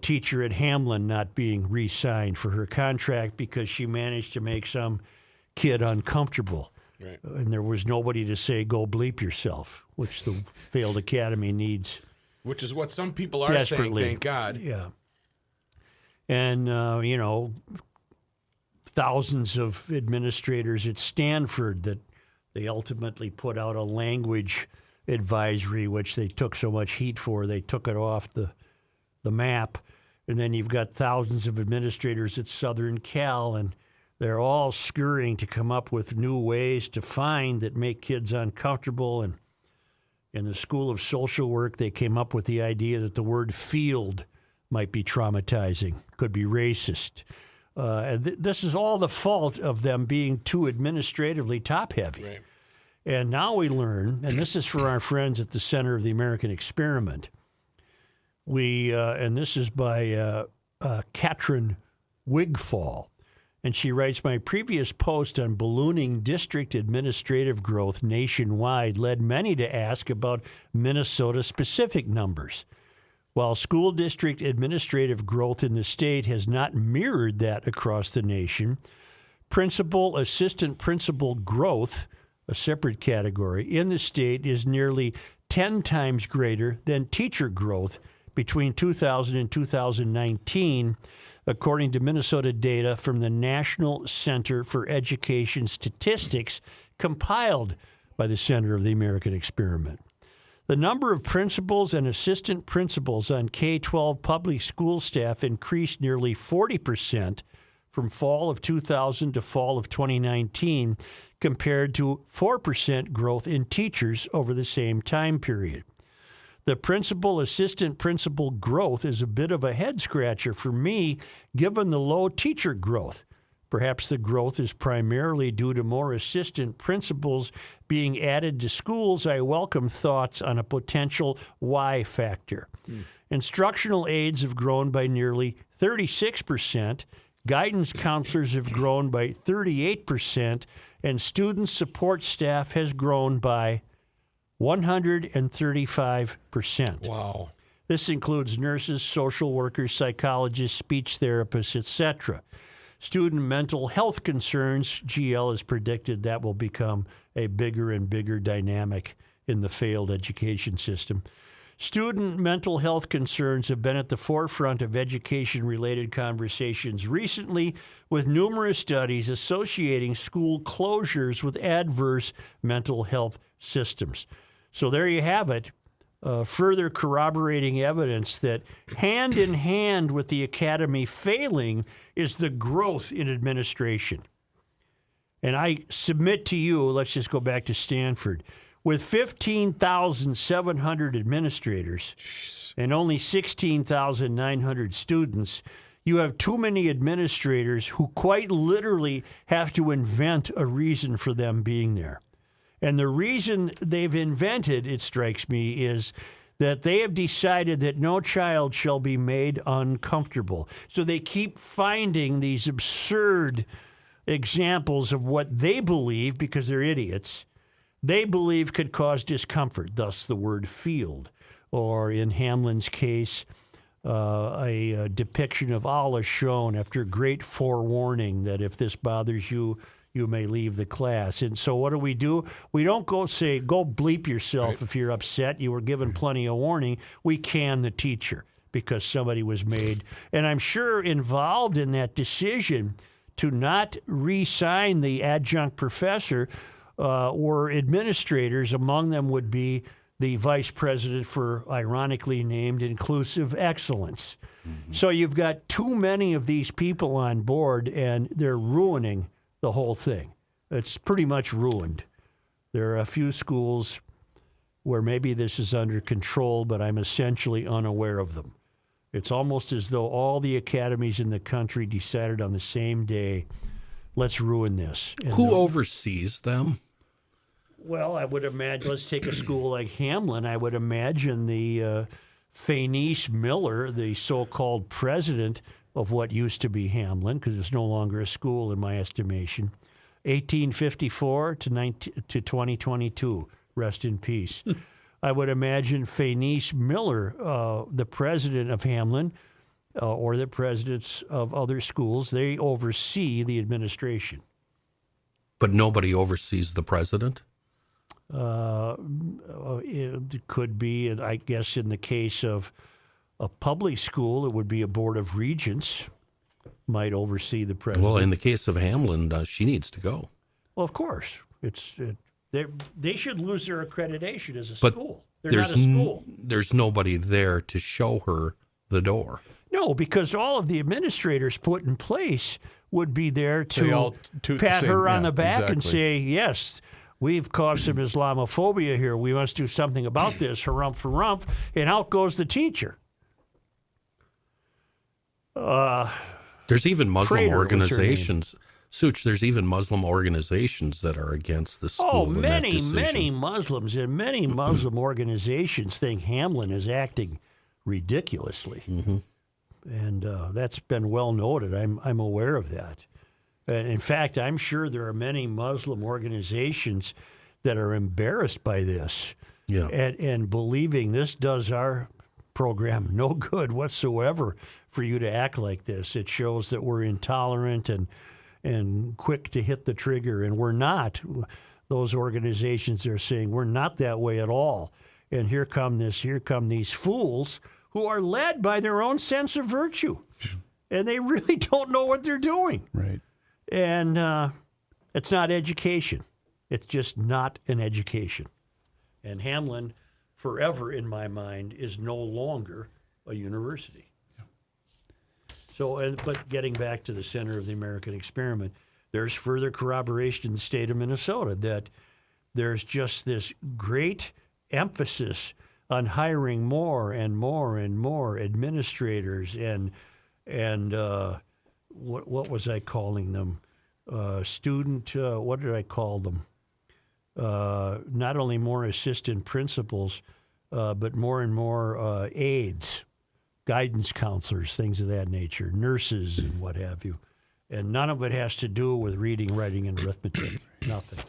teacher at Hamlin not being re-signed for her contract because she managed to make some kid uncomfortable. Right. And there was nobody to say, go bleep yourself, which the failed academy needs. Which is what some people are desperately saying, thank God. Yeah. And, thousands of administrators at Stanford that They ultimately put out a language advisory, which they took so much heat for. They took it off the map. And then you've got thousands of administrators at Southern Cal, and they're all scurrying to come up with new ways to find that make kids uncomfortable. And in the School of Social Work, they came up with the idea that the word field might be traumatizing, could be racist. And this is all the fault of them being too administratively top-heavy. Right. And now we learn, and this is for our friends at the Center of the American Experiment, and this is by Katrin Wigfall. And she writes, my previous post on ballooning district administrative growth nationwide led many to ask about Minnesota-specific numbers. While school district administrative growth in the state has not mirrored that across the nation, principal, assistant principal growth, a separate category, in the state is nearly 10 times greater than teacher growth between 2000 and 2019, according to Minnesota data from the National Center for Education Statistics compiled by the Center of the American Experiment. The number of principals and assistant principals on K-12 public school staff increased nearly 40% from fall of 2000 to fall of 2019, compared to 4% growth in teachers over the same time period. The principal assistant principal growth is a bit of a head scratcher for me, given the low teacher growth. Perhaps the growth is primarily due to more assistant principals being added to schools. I welcome thoughts on a potential Y factor. Instructional aides have grown by nearly 36%, guidance counselors have grown by 38%, and student support staff has grown by 135%. Wow. This includes nurses, social workers, psychologists, speech therapists, etc. Student mental health concerns, GL has predicted that will become a bigger and bigger dynamic in the failed education system. Student mental health concerns have been at the forefront of education-related conversations recently, with numerous studies associating school closures with adverse mental health systems. So there you have it, further corroborating evidence that hand in hand with the academy failing is the growth in administration. And I submit to you, let's just go back to Stanford, with 15,700 administrators and only 16,900 students, you have too many administrators who quite literally have to invent a reason for them being there. And the reason they've invented, it strikes me, is that they have decided that no child shall be made uncomfortable. So they keep finding these absurd examples of what they believe, because they're idiots, they believe could cause discomfort, thus the word field. Or in Hamlin's case, a depiction of Allah shown after great forewarning that if this bothers you, you may leave the class. And so what do? We don't go say, go bleep yourself if you're upset. You were given plenty of warning. We can the teacher because somebody was made. And I'm sure involved in that decision to not re-sign the adjunct professor were administrators. Among them would be the vice president for, ironically named, Inclusive Excellence. Mm-hmm. So you've got too many of these people on board, and they're ruining the whole thing. It's pretty much ruined. There are a few schools where maybe this is under control, but I'm essentially unaware of them. It's almost as though all the academies in the country decided on the same day, let's ruin this. And who oversees them? Well, I would imagine, let's take a school like Hamlin. I would imagine the Fanice Miller, the so-called president of what used to be Hamlin, because it's no longer a school in my estimation, 1854 to 2022, rest in peace. I would imagine Fanice Miller, the president of Hamlin, or the presidents of other schools, they oversee the administration. But nobody oversees the president? It could be, I guess, in the case of a public school, it would be a board of regents might oversee the president. Well, in the case of Hamlin, she needs to go. Well, of course. They should lose their accreditation as a But school. They're not a school. There's nobody there to show her the door. No, because all of the administrators put in place would be there They all to toot the pat same- her on yeah, the back and exactly. say, yes, we've caused some Islamophobia here. We must do something about this. Harumph. And out goes the teacher. There's even Muslim Prater was her name. organizations. Such, there's even Muslim organizations that are against the school. Oh, and that many decision. Muslims and many Muslim organizations think Hamlin is acting ridiculously. Mm-hmm. And that's been well noted. I'm aware of that. And in fact, I'm sure there are many Muslim organizations that are embarrassed by this Yeah. and believing this does our program no good whatsoever for you to act like this. It shows that we're intolerant and quick to hit the trigger, and we're not. Those organizations are saying we're not that way at all. And here come these fools who are led by their own sense of virtue, and they really don't know what they're doing. Right. And it's not education. It's just not an education. And Hamlin, forever in my mind, is no longer a university. So, but getting back to the center of the American experiment, there's further corroboration in the state of Minnesota that there's just this great emphasis on hiring more and more and more administrators and what was I calling them? What did I call them? Not only more assistant principals, but more and more aides, guidance counselors, things of that nature, nurses and what have you. And none of it has to do with reading, writing, and arithmetic. Nothing.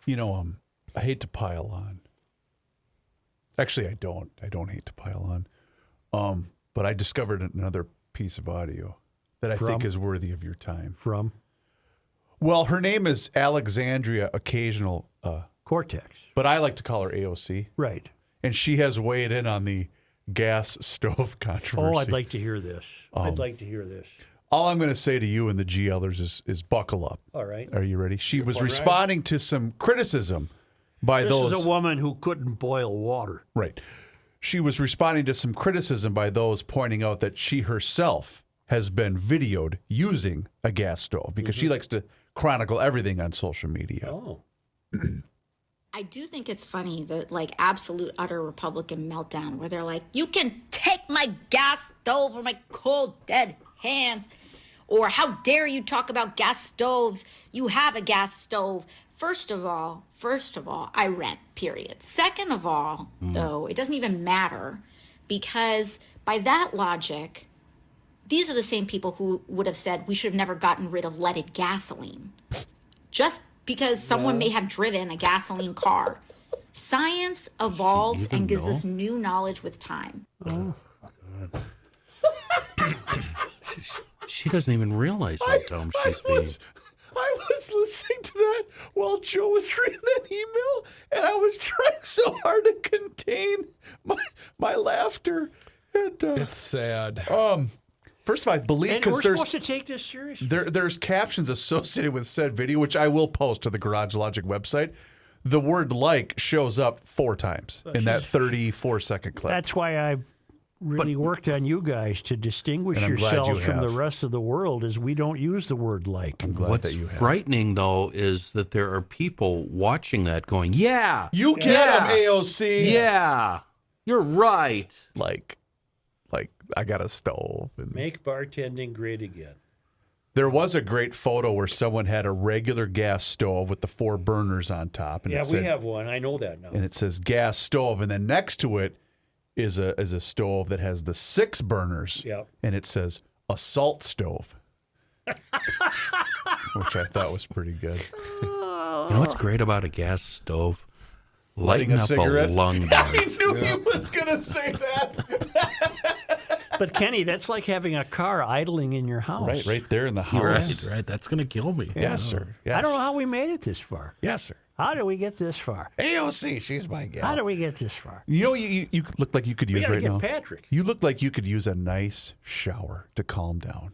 You know, I hate to pile on. Actually, I don't. I don't hate to pile on. But I discovered another piece of audio that I think is worthy of your time. From? Well, her name is Alexandria Occasional Cortex. But I like to call her AOC. Right. And she has weighed in on the gas stove controversy. Oh, I'd like to hear this. I'd like to hear this. All I'm going to say to you and the GLers is buckle up. All right. Are you ready? She was responding to some criticism by those. This is a woman who couldn't boil water. Right. She was responding to some criticism by those pointing out that she herself has been videoed using a gas stove because she likes to chronicle everything on social media. Oh. I do think it's funny, the absolute utter Republican meltdown where they're like, you can take my gas stove or my cold dead hands, or how dare you talk about gas stoves? You have a gas stove. First of all, I rent, period. Second of all, though, it doesn't even matter because by that logic, these are the same people who would have said we should have never gotten rid of leaded gasoline. Just because someone may have driven a gasoline car. Science evolves and gives us new knowledge with time. Oh, God. She doesn't even realize how dumb she's being. I was listening to that while Joe was reading that email, and I was trying so hard to contain my laughter. And, it's sad. First of all, I believe And we're because there's supposed to take this seriously. there's captions associated with said video, which I will post to the Garage Logic website. The word "like" shows up 4 times in that 34-second clip. That's why I've really worked on you guys to distinguish And I'm glad you yourselves from the have. rest of the world, is we don't use the word "like." I'm glad What's that you have. frightening, though, is that there are people watching that going, yeah, You get him, AOC. yeah, you're right. Like I got a stove. And Make bartending great again. there was a great photo where someone had a regular gas stove with the 4 burners on top. And Yeah, it we said, have one. I know that now. And it says gas stove, and then next to it is a stove that has the 6 burners. Yep. And it says assault stove, which I thought was pretty good. You know what's great about a gas stove? Lighting Lighting a up cigarette? a lung I bar. knew he was going to say that. But Kenny, that's like having a car idling in your house. Right there in the house. Right. That's going to kill me. Yes, sir. Yes. I don't know how we made it this far. Yes, sir. How did we get this far? AOC, she's my gal. How did we get this far? You know, you look like you could We use gotta right get now. Patrick. You look like you could use a nice shower to calm down.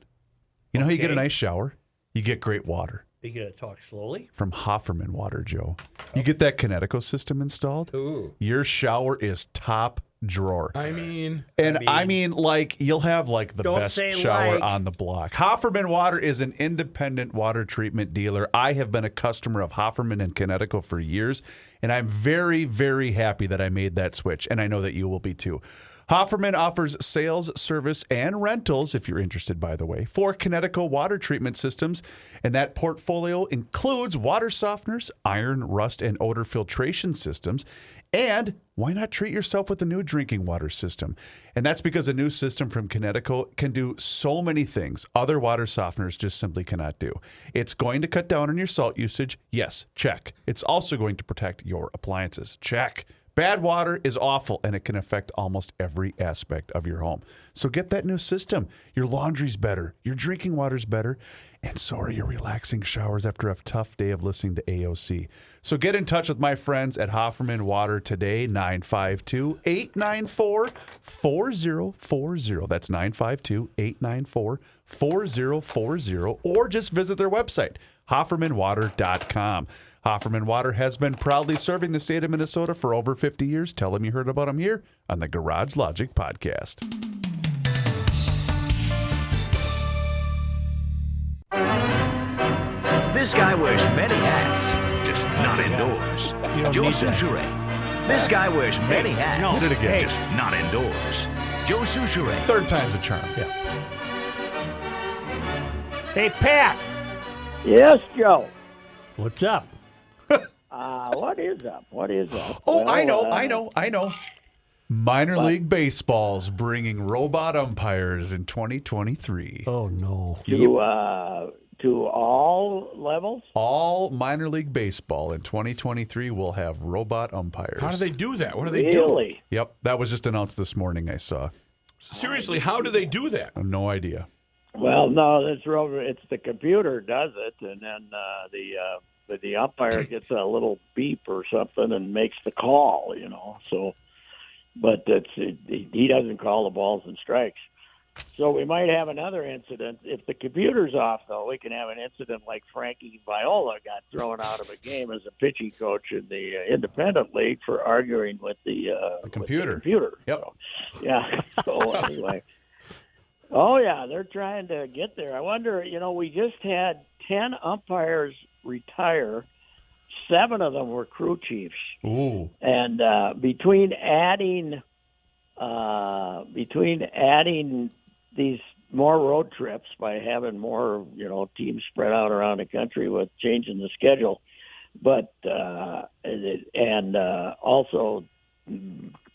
You know how you get a Okay. nice shower? You get great water. Are you going to talk slowly? From Hofferman Water, Joe. You get that Kinetico system installed? Ooh. Your shower is top drawer. I mean, like you'll have like the Don't best say shower like. on the block. Hofferman Water is an independent water treatment dealer. I have been a customer of Hofferman and Kinetico for years, and I'm very, very happy that I made that switch, and I know that you will be too. Hofferman offers sales, service, and rentals, if you're interested, by the way, for Kinetico water treatment systems. And that portfolio includes water softeners, iron, rust, and odor filtration systems. And why not treat yourself with a new drinking water system? And that's because a new system from Kinetico can do so many things other water softeners just simply cannot do. It's going to cut down on your salt usage. Yes, check. It's also going to protect your appliances. Check. Bad water is awful, and it can affect almost every aspect of your home. So get that new system. Your laundry's better, your drinking water's better, and so are your relaxing showers after a tough day of listening to AOC. So get in touch with my friends at Hofferman Water today, 952-894-4040. That's 952-894-4040, or just visit their website, HoffermanWater.com. Hofferman Water has been proudly serving the state of Minnesota for over 50 years. Tell them you heard about them here on the Garage Logic Podcast. This guy wears many hats, just not indoors. Joe Souchere. This guy wears many hats, Did it again. just not indoors. Joe Souchere. Third time's a charm. Yeah. Hey, Pat. Yes, Joe. What's up? What is up? What is up? Oh, Well, I know. Minor League Baseball's bringing robot umpires in 2023. Oh, no. To all levels? All minor league baseball in 2023 will have robot umpires. how do they do that? What do they do? Really? Yep, that was just announced this morning, I saw. Seriously, how do they do that? I have no idea. Well, no, it's the computer does it, and then the umpire gets a little beep or something and makes the call, So, but he doesn't call the balls and strikes. So we might have another incident. If the computer's off, though, we can have an incident like Frankie Viola got thrown out of a game as a pitching coach in the independent league for arguing with the computer. With the computer. Yep. So, yeah. So anyway. Oh, yeah, they're trying to get there. I wonder, we just had 10 umpires retire. 7 of them were crew chiefs. Ooh. And between adding these more road trips by having more, teams spread out around the country with changing the schedule, but also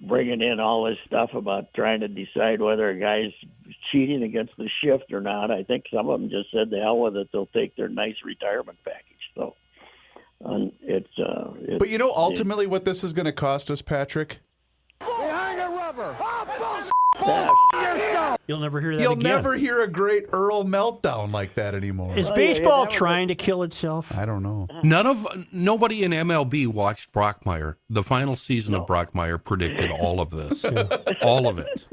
bringing in all this stuff about trying to decide whether a guy's cheating against the shift or not. I think some of them just said the hell with it. They'll take their nice retirement package. So but ultimately what this is going to cost us, Patrick? Behind the rubber. You'll never hear that You'll again. never hear a great Earl meltdown like that anymore. Is baseball trying to kill itself? I don't know. Nobody in MLB watched Brockmire. The final season of Brockmire predicted all of this. All of it.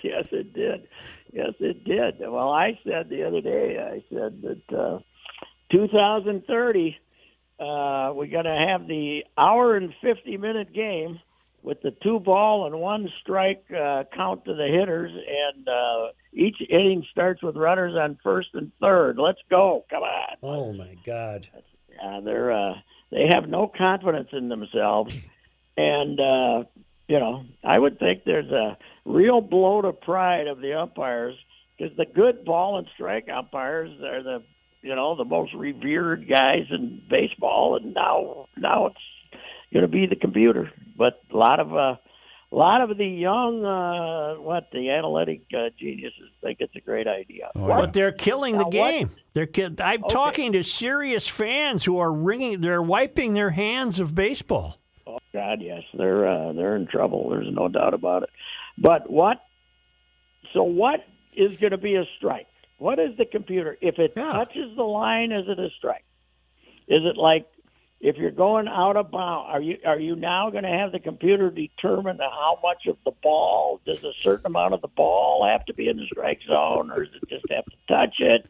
Yes, it did. Yes, it did. Well, I said the other day, that 2030, we're going to have the hour and 50-minute game with the 2-ball and 1-strike count to the hitters, and each inning starts with runners on first and third. Let's go! Come on! Oh my God! They have no confidence in themselves, and I would think there's a real blow to pride of the umpires, because the good ball and strike umpires are the most revered guys in baseball, and now it's going to be the computer. But a lot of the young, the analytic geniuses think it's a great idea. But they're killing the game. I'm talking to serious fans who are they're wiping their hands of baseball. Oh God, yes, they're in trouble. There's no doubt about it. But what is going to be a strike? What is the computer? If it touches the line, is it a strike? Is it like, if you're going out of bounds, are you now going to have the computer determine how much of the ball, does a certain amount of the ball have to be in the strike zone, or does it just have to touch it?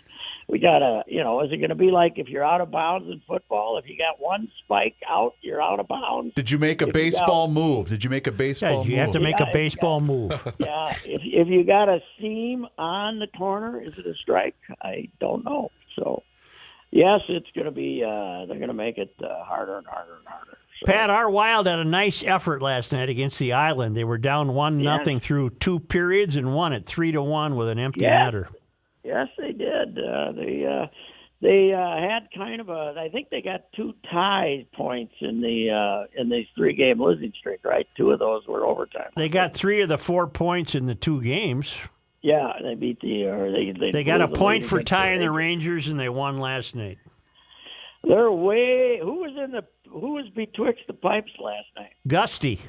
we gotta, is it going to be like if you're out of bounds in football? If you got one spike out, you're out of bounds. Did you make a baseball move? Did you make a baseball move? You have to make a baseball move. Yeah, if you got a seam on the corner, is it a strike? I don't know. So, yes, it's going to be. They're going to make it harder and harder and harder. So. Pat, our Wild had a nice effort last night against the Island. They were down 1-0 through 2 periods and won it 3-1 with an empty netter. Yes, they did. They had kind of I think they got 2 tie points in these 3-game losing streak, right? 2 of those were overtime. They got 3 of the 4 points in the 2 games. Yeah, they beat They got a point for tying the Rangers, and they won last night. They're who was betwixt the pipes last night? Gusty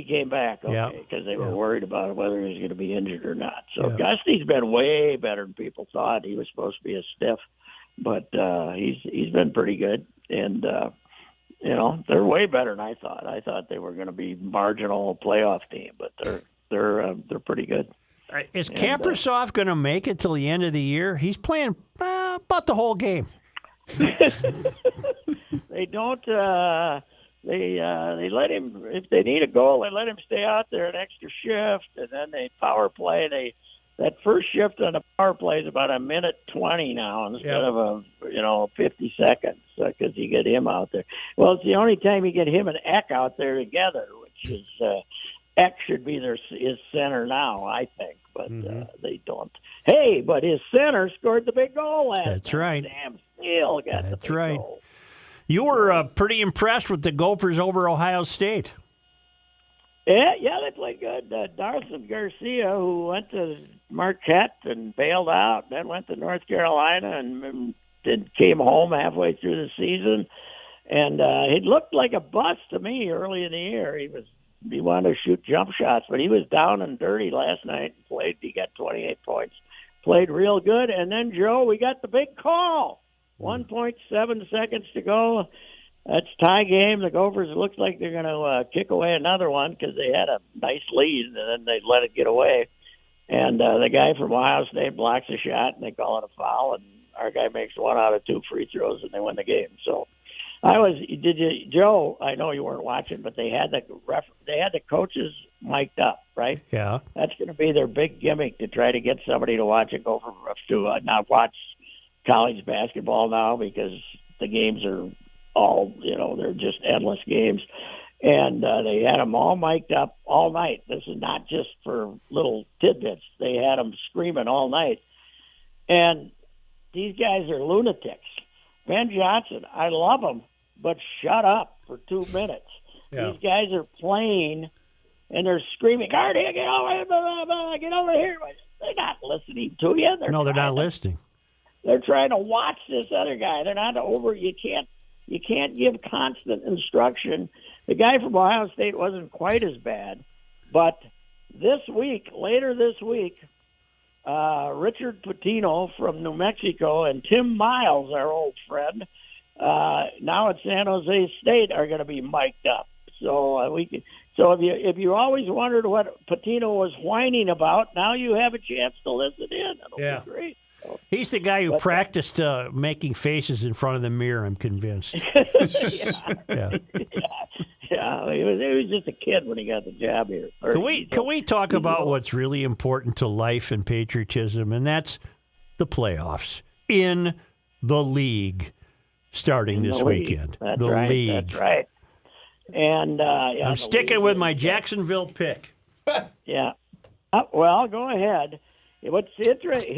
came back, because they were worried about whether he was going to be injured or not. So Gusty's been way better than people thought. He was supposed to be a stiff, but he's been pretty good. And they're way better than I thought. I thought they were going to be marginal playoff team, but they're pretty good. Is Kaprizov going to make it till the end of the year? He's playing about the whole game. They don't. They let him, if they need a goal, they let him stay out there an extra shift, and then they power play. That first shift on the power play is about 1:20 now instead of 50 seconds because you get him out there. Well, it's the only time you get him and Eck out there together, which is Eck should be his center now, I think, but they don't. Hey, but his center scored the big goal last night. That's right. Damn Steele got the big goal. You were pretty impressed with the Gophers over Ohio State. Yeah, they played good. Darcy Garcia, who went to Marquette and bailed out, then went to North Carolina and came home halfway through the season. And he looked like a bust to me early in the year. He wanted to shoot jump shots, but he was down and dirty last night and played. He got 28 points. Played real good. And then, Joe, we got the big call. 1.7 seconds to go. That's tie game. The Gophers, it looks like they're going to kick away another one because they had a nice lead, and then they let it get away. And the guy from Ohio State blocks a shot, and they call it a foul, and our guy makes 1 out of 2 free throws, and they win the game. So Joe, I know you weren't watching, but they had the coaches mic'd up, right? Yeah. That's going to be their big gimmick to try to get somebody to watch a Gopher to not watch college basketball now because the games are all, they're just endless games. And they had them all mic'd up all night. This is not just for little tidbits. They had them screaming all night. And these guys are lunatics. Ben Johnson, I love him, but shut up for 2 minutes. Yeah. These guys are playing, and they're screaming, Guardia, get over here, get over here. They're not listening to you. They're not listening. They're trying to watch this other guy. They're not over. You can't give constant instruction. The guy from Ohio State wasn't quite as bad, but later this week, Richard Pitino from New Mexico and Tim Miles, our old friend, now at San Jose State, are going to be mic'd up. So if you always wondered what Pitino was whining about, now you have a chance to listen in. It'll be great. He's the guy who practiced making faces in front of the mirror, I'm convinced. Yeah. He was just a kid when he got the job here. Can we talk about what's really important to life and patriotism, and that's the playoffs in the league starting this weekend. That's the right. league. That's right. And I'm sticking with my Jacksonville pick. Yeah. Well, go ahead. What's interesting?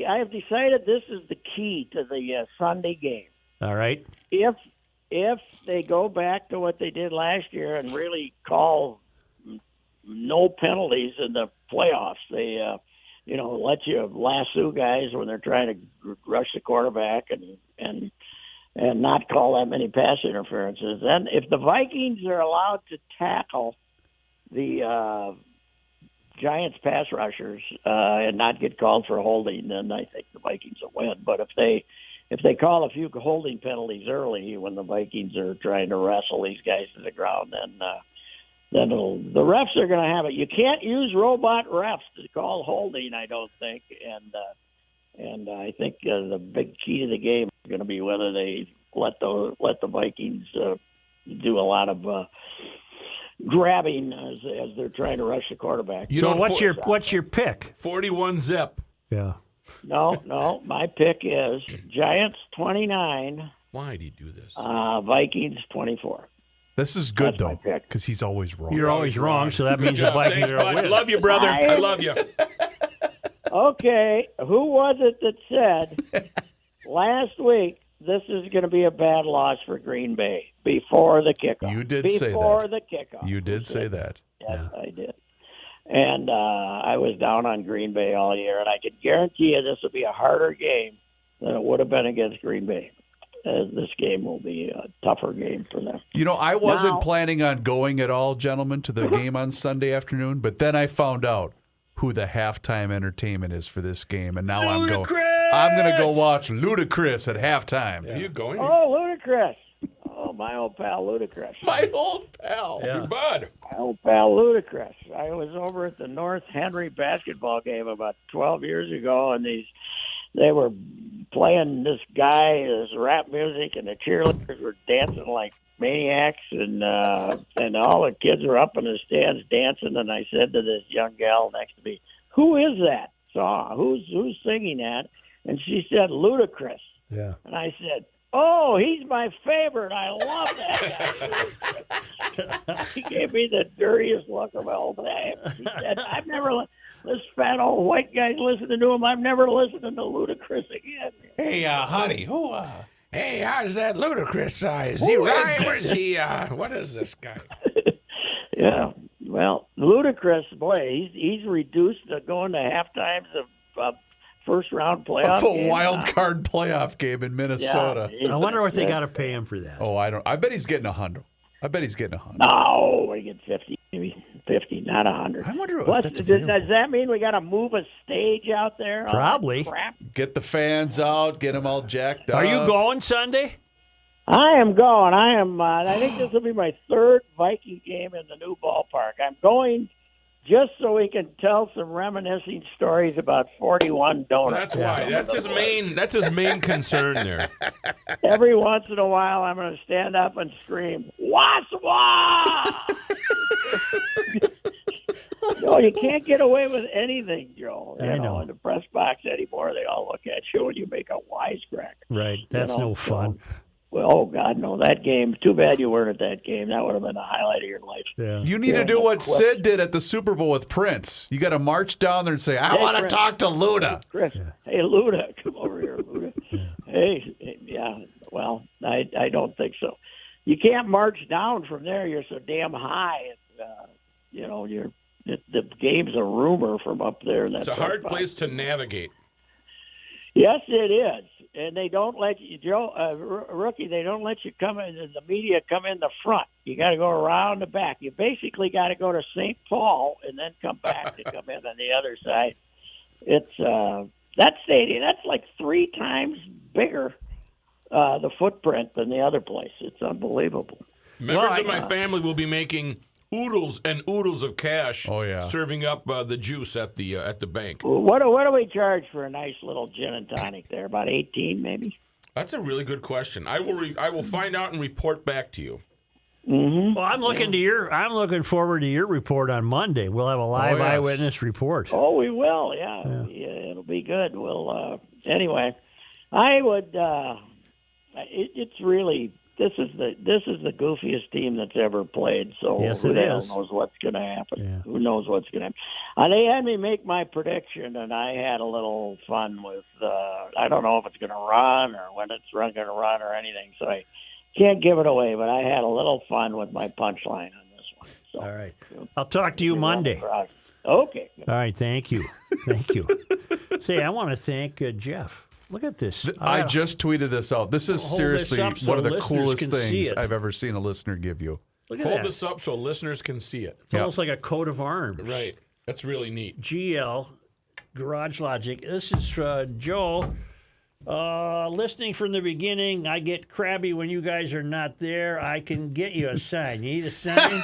I have decided this is the key to the Sunday game. All right. If they go back to what they did last year and really call no penalties in the playoffs, they let you lasso guys when they're trying to rush the quarterback and not call that many pass interferences. Then if the Vikings are allowed to tackle the Giants pass rushers and not get called for holding, then I think the Vikings will win. But if they call a few holding penalties early when the Vikings are trying to wrestle these guys to the ground, then the refs are going to have it. You can't use robot refs to call holding, I don't think. And I think the big key to the game is going to be whether they let the Vikings do a lot of grabbing as they're trying to rush the quarterback. So what's your pick? 41-zip. Yeah. No. My pick is Giants 29. Why do you do this? Vikings 24. This is good, though, because he's always wrong. You're always wrong, so that means the Vikings Thanks, are bud. winning. Love you, brother. I love you. Okay, who was it that said last week this is going to be a bad loss for Green Bay before the kickoff? You did say that. Before the kickoff. You did say that. Yes, I did. And I was down on Green Bay all year, and I could guarantee you this will be a harder game than it would have been against Green Bay. This game will be a tougher game for them. You know, I wasn't planning on going at all, gentlemen, to the game on Sunday afternoon, but then I found out who the halftime entertainment is for this game, and now I'm going to go watch Ludacris at halftime. Are you going? Oh, Ludacris. Oh, my old pal Ludacris. My old pal. Yeah. Your bud. My old pal Ludacris. I was over at the North Henry basketball game about 12 years ago, and they were playing this rap music, and the cheerleaders were dancing like maniacs, and all the kids were up in the stands dancing. And I said to this young gal next to me, "Who is that song? Who's singing that?" And she said, "Ludacris." Yeah. And I said, "Oh, he's my favorite. I love that guy." He gave me the dirtiest look of my whole life. He said, "I've never this fat old white guy's listening to him. I'm never listening to Ludacris again." Hey, honey, who? Hey, how's that Ludacris? Is he right? Or is he? What is this guy? Yeah. Well, Ludacris, boy, he's reduced to going to half times of first round playoff A wild card playoff game in Minnesota. Yeah, I wonder what they got to pay him for that. Oh, I don't. I bet he's getting $100. No, we get 50, maybe 50, not 100. I wonder if that's does that mean we got to move a stage out there? Probably. Crap. Get the fans out. Get them all jacked up. Are you going Sunday? I am going. I think this will be my third Viking game in the new ballpark. I'm going just so we can tell some reminiscing stories about 41 donuts. That's why. That's his main concern there. Every once in a while, I'm going to stand up and scream, "Waswa!" No, you can't get away with anything, Joe. You know, in the press box anymore, they all look at you and you make a wisecrack. Right. That's no fun. Well, oh, God, no. That game, too bad you weren't at that game. That would have been the highlight of your life. Yeah. You need to do what Sid did at the Super Bowl with Prince. You got to march down there and say, "I want to talk to Luda." Chris, hey, Luda, come over here, Luda. Hey, yeah, well, I don't think so. You can't march down from there. You're so damn high. The game's a rumor from up there. It's a hard place to navigate. Yes, it is. And they don't let you, Joe, Rookie, they don't let you come in, the media come in the front. You got to go around the back. You basically got to go to St. Paul and then come back to come in on the other side. It's that stadium, that's like 3 times bigger, the footprint than the other place. It's unbelievable. Members of my family will be making oodles and oodles of cash. Oh, yeah. Serving up the juice at the bank. What do we charge for a nice little gin and tonic there? About 18, maybe. That's a really good question. I will find out and report back to you. Mm-hmm. Well, I'm looking forward to your report on Monday. We'll have a live eyewitness report. Oh, we will. Yeah, it'll be good. We'll anyway. I would. It's really. This is the goofiest team that's ever played. So yes, who the hell knows what's going to happen? Yeah. Who knows what's going to happen? They had me make my prediction, and I had a little fun with. I don't know if it's going to run or when it's going to run or anything. So I can't give it away. But I had a little fun with my punchline on this one. So, all right, I'll talk to you Monday. Okay. All right. Thank you. Thank you. Say, I want to thank Jeff. Look at this. I just tweeted this out. This is seriously one of the coolest things I've ever seen a listener give you. Look at Hold that. this up so listeners can see it. It's almost like a coat of arms. Right. That's really neat. GL, Garage Logic. This is Joe. Listening from the beginning, I get crabby when you guys are not there. I can get you a sign. You need a sign?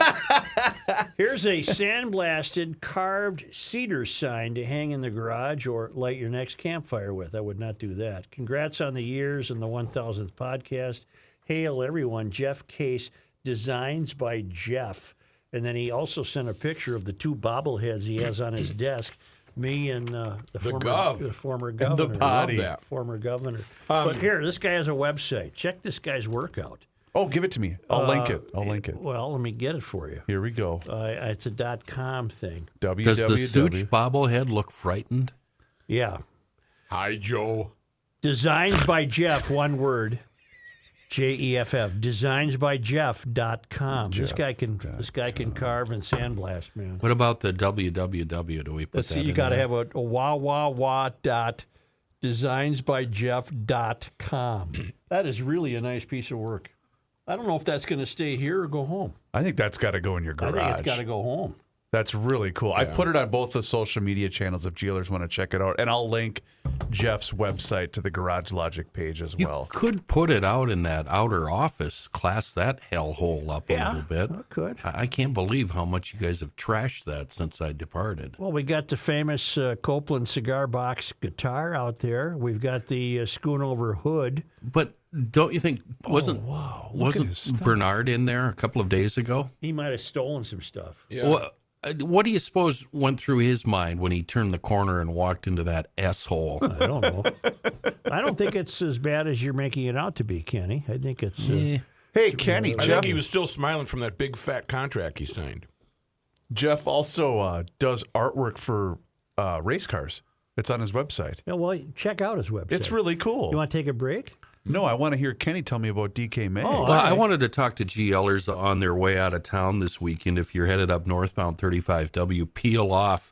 Here's a sandblasted, carved cedar sign to hang in the garage or light your next campfire with. I would not do that. Congrats on the years and the 1000th podcast. Hail everyone. Jeff Case, Designs by Jeff. And then he also sent a picture of the two bobbleheads he has on his desk. Me and the former governor. And the body. Former governor. But here, this guy has a website. Check this guy's workout. Oh, give it to me. I'll link it. Well, let me get it for you. Here we go. It's a .com thing. Does the Such bobblehead look frightened? Yeah. Hi, Joe. Designs by Jeff, one word. Jeff. Designsbyjeff.com. This guy can carve and sandblast, man. What about the www? Do we put Let's that see, you in got to there? have a designsbyjeff.com. That is really a nice piece of work. I don't know if that's going to stay here or go home. I think that's got to go in your garage. I think it's got to go home. That's really cool. I put it on both the social media channels if GLers want to check it out. And I'll link Jeff's website to the Garage Logic page as well. You could put it out in that outer office, class that hellhole up a little bit. I could. I can't believe how much you guys have trashed that since I departed. Well, we got the famous Copeland cigar box guitar out there. We've got the Schoonover hood. But don't you think, wasn't Bernard in there a couple of days ago? He might have stolen some stuff. Yeah. Well, what do you suppose went through his mind when he turned the corner and walked into that S-hole? I don't know. I don't think it's as bad as you're making it out to be, Kenny. I think it's... Hey, Kenny, I Jeff... think he was still smiling from that big fat contract he signed. Jeff also does artwork for race cars. It's on his website. Yeah, well, check out his website. It's really cool. You want to take a break? No, I want to hear Kenny tell me about DK May. Oh, well, I wanted to talk to GLers on their way out of town this weekend. If you're headed up northbound 35W, peel off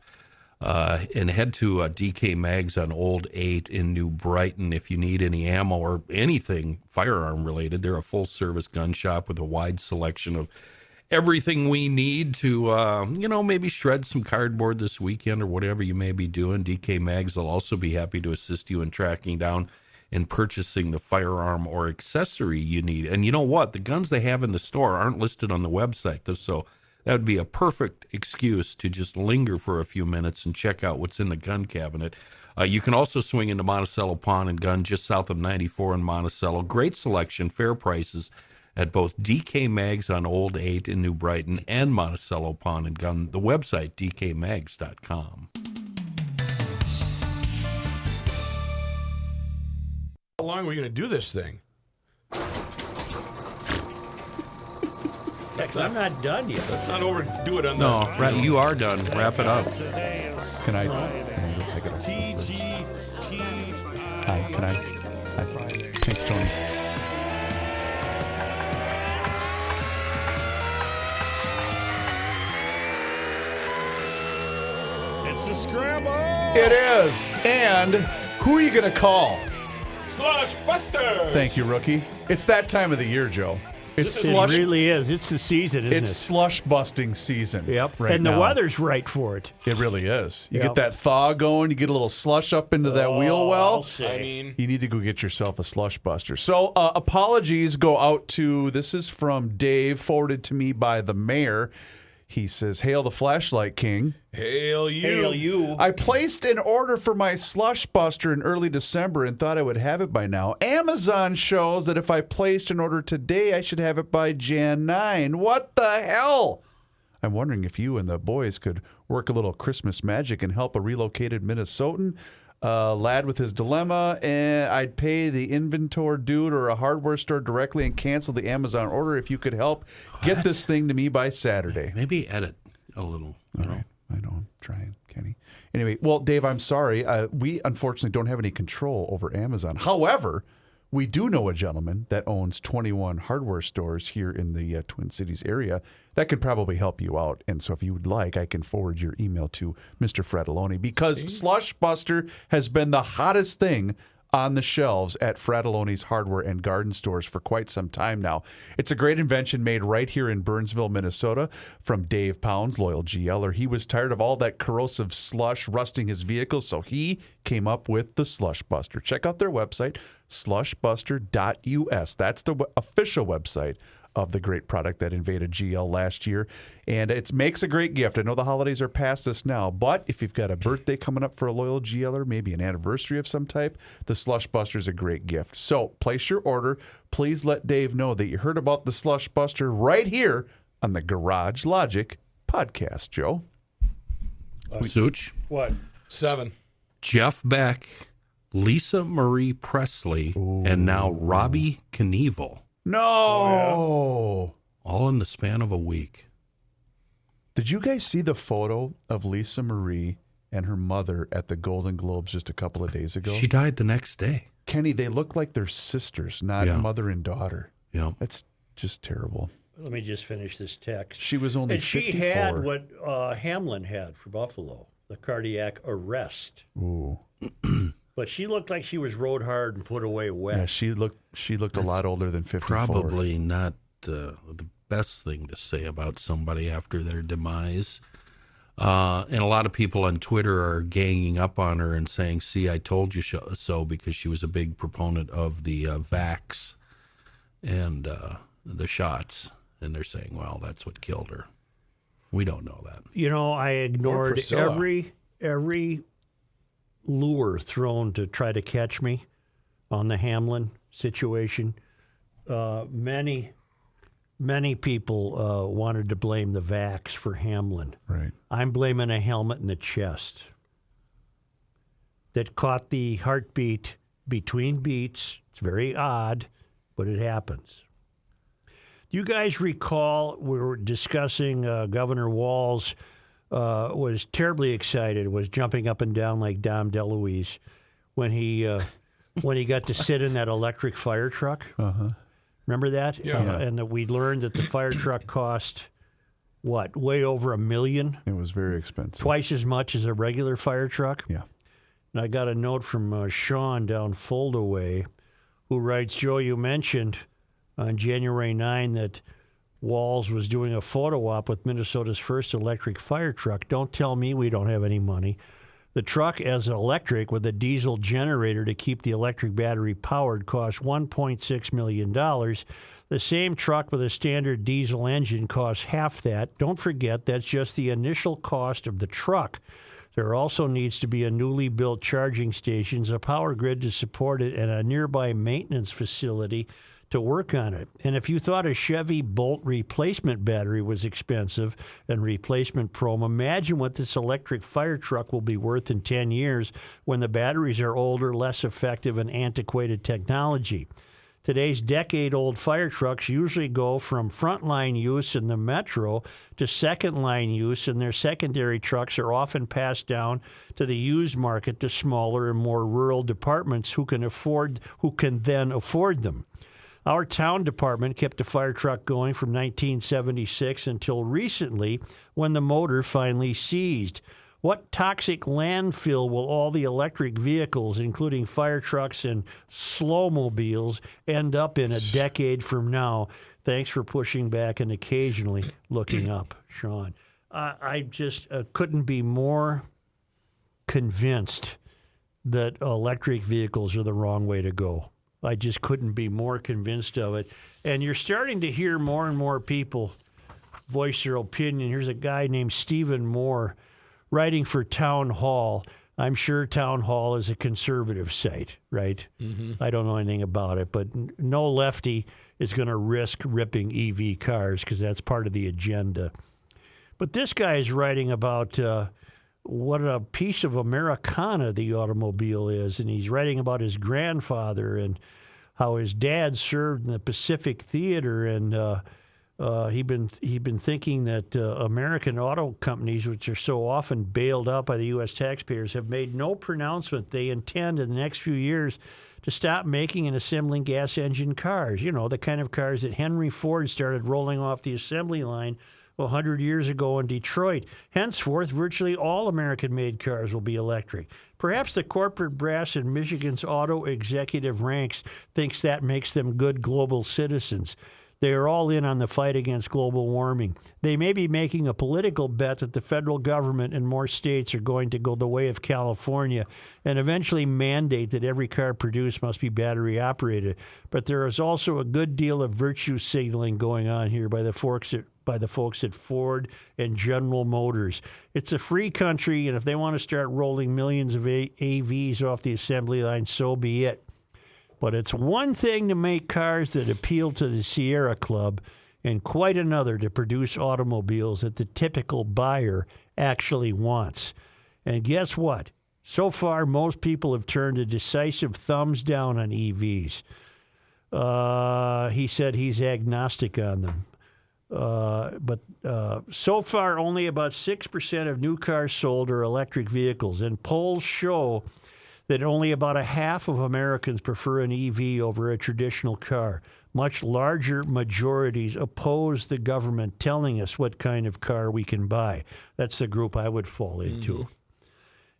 and head to DK Mags on Old 8 in New Brighton. If you need any ammo or anything firearm related, they're a full-service gun shop with a wide selection of everything we need to, maybe shred some cardboard this weekend or whatever you may be doing. DK Mags will also be happy to assist you in tracking down and purchasing the firearm or accessory you need. And you know what? The guns they have in the store aren't listed on the website, so that would be a perfect excuse to just linger for a few minutes and check out what's in the gun cabinet. You can also swing into Monticello Pawn and Gun just south of 94 in Monticello. Great selection, fair prices at both DK Mags on Old 8 in New Brighton and Monticello Pawn and Gun. The website, dkmags.com. How long are we going to do this thing? I'm not done yet. Let's not overdo it on No, you are done. Wrap it up. Can I? Hi, can I? Hi. Thanks, Tony. It's the scramble. It is. And who are you going to call? Slush Buster. Thank you, rookie. It's that time of the year, Joe. It really is. It's the season, isn't it? It's slush busting season. Yep. Right and now. the weather's right for it. It really is. You Yep. get that thaw going, you get a little slush up into that wheel well. I mean, you need to go get yourself a slush buster. So apologies go out to, this is from Dave, forwarded to me by the mayor. He says, "Hail the Flashlight King. Hail you. Hail you. I placed an order for my slush buster in early December and thought I would have it by now. Amazon shows that if I placed an order today, I should have it by Jan 9. What the hell? I'm wondering if you and the boys could work a little Christmas magic and help a relocated Minnesotan lad with his dilemma, and I'd pay the inventor dude or a hardware store directly and cancel the Amazon order if you could help get this thing to me by Saturday." Maybe edit a little. All right. I know. I'm trying, Kenny. Anyway, well, Dave, I'm sorry. We unfortunately don't have any control over Amazon. However, we do know a gentleman that owns 21 hardware stores here in the Twin Cities area that could probably help you out. And so if you would like, I can forward your email to Mr. Fredoloni, because Slush Buster has been the hottest thing on the shelves at Fratelloni's hardware and garden stores for quite some time now. It's a great invention made right here in Burnsville, Minnesota, from Dave Pounds, loyal GLer. He was tired of all that corrosive slush rusting his vehicles, so he came up with the Slush Buster. Check out their website, slushbuster.us. That's the official website of the great product that invaded GL last year. And it makes a great gift. I know the holidays are past us now, but if you've got a birthday coming up for a loyal GLer, maybe an anniversary of some type, the Slush Buster is a great gift. So place your order. Please let Dave know that you heard about the Slush Buster right here on the Garage Logic podcast, Joe. Such. What? 7. Jeff Beck, Lisa Marie Presley, and now Robbie Knievel. No. All in the span of a week. Did you guys see the photo of Lisa Marie and her mother at the Golden Globes just a couple of days ago? She died the next day. Kenny, they look like they're sisters, not mother and daughter. Yeah. That's just terrible. Let me just finish this text. She was only 54. She had what Hamlin had for Buffalo, the cardiac arrest. Ooh. But she looked like she was rode hard and put away wet. Yeah, she looked a lot older than 54. Probably not the best thing to say about somebody after their demise. And a lot of people on Twitter are ganging up on her and saying, see, I told you so, because she was a big proponent of the vax and the shots. And they're saying, well, that's what killed her. We don't know that. You know, I ignored every lure thrown to try to catch me on the Hamlin situation. Many people wanted to blame the vax for Hamlin. Right. I'm blaming a helmet in the chest that caught the heartbeat between beats. It's very odd, but it happens. Do you guys recall we were discussing Governor Walz was terribly excited, was jumping up and down like Dom DeLuise when he got to sit in that electric fire truck? Uh-huh. Remember that? Yeah. And that we learned that the fire truck cost, what, way over $1 million? It was very expensive. Twice as much as a regular fire truck? Yeah. And I got a note from Sean down Foldaway, who writes, Joe, you mentioned on January 9 that Walz was doing a photo op with Minnesota's first electric fire truck. Don't tell me we don't have any money. The truck, as electric with a diesel generator to keep the electric battery powered, cost $1.6 million. The same truck with a standard diesel engine costs half that. Don't forget, that's just the initial cost of the truck. There also needs to be a newly built charging stations, a power grid to support it, and a nearby maintenance facility to work on it. And if you thought a Chevy Bolt replacement battery was expensive and replacement promo, imagine what this electric fire truck will be worth in 10 years when the batteries are older, less effective, and antiquated technology. Today's decade-old fire trucks usually go from frontline use in the metro to second-line use, and their secondary trucks are often passed down to the used market to smaller and more rural departments who can then afford them. Our town department kept a fire truck going from 1976 until recently when the motor finally seized. What toxic landfill will all the electric vehicles, including fire trucks and slowmobiles, end up in a decade from now? Thanks for pushing back and occasionally looking up, Sean. I just couldn't be more convinced that electric vehicles are the wrong way to go. I just couldn't be more convinced of it. And you're starting to hear more and more people voice their opinion. Here's a guy named Stephen Moore writing for Town Hall. I'm sure Town Hall is a conservative site, right? Mm-hmm. I don't know anything about it, but no lefty is going to risk ripping EV cars because that's part of the agenda. But this guy is writing about what a piece of Americana the automobile is, and he's writing about his grandfather and how his dad served in the Pacific Theater, and he'd been thinking that American auto companies, which are so often bailed out by the U.S. taxpayers, have made no pronouncement they intend in the next few years to stop making and assembling gas engine cars. You know, the kind of cars that Henry Ford started rolling off the assembly line 100 years ago in Detroit. Henceforth, virtually all American-made cars will be electric. Perhaps the corporate brass in Michigan's auto executive ranks thinks that makes them good global citizens. They are all in on the fight against global warming. They may be making a political bet that the federal government and more states are going to go the way of California and eventually mandate that every car produced must be battery operated. But there is also a good deal of virtue signaling going on here by the folks at Ford and General Motors. It's a free country, and if they want to start rolling millions of AVs off the assembly line, so be it. But it's one thing to make cars that appeal to the Sierra Club and quite another to produce automobiles that the typical buyer actually wants. And guess what? So far, most people have turned a decisive thumbs down on EVs. He said he's agnostic on them. But so far, only about 6% of new cars sold are electric vehicles, and polls show that only about a half of Americans prefer an EV over a traditional car. Much larger majorities oppose the government telling us what kind of car we can buy. That's the group I would fall into.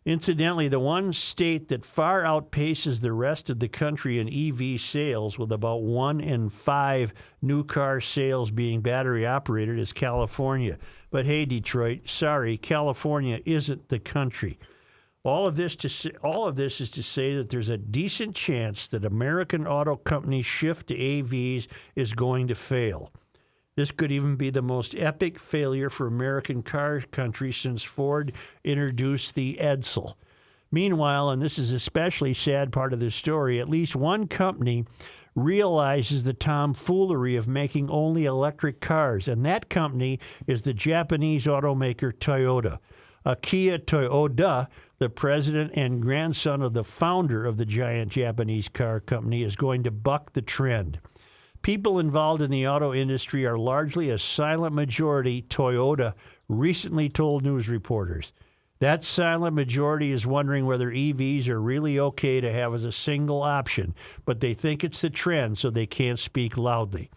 Incidentally, the one state that far outpaces the rest of the country in EV sales, with about 1 in 5 new car sales being battery operated, is California. But hey, Detroit, sorry, California isn't the country. All of this is to say that there's a decent chance that American auto companies' shift to AVs is going to fail. This could even be the most epic failure for American car country since Ford introduced the Edsel. Meanwhile, and this is especially sad part of the story, at least one company realizes the tomfoolery of making only electric cars, and that company is the Japanese automaker Toyota. Akio Toyoda, the president and grandson of the founder of the giant Japanese car company, is going to buck the trend. People involved in the auto industry are largely a silent majority, Toyota recently told news reporters. That silent majority is wondering whether EVs are really okay to have as a single option, but they think it's the trend, so they can't speak loudly.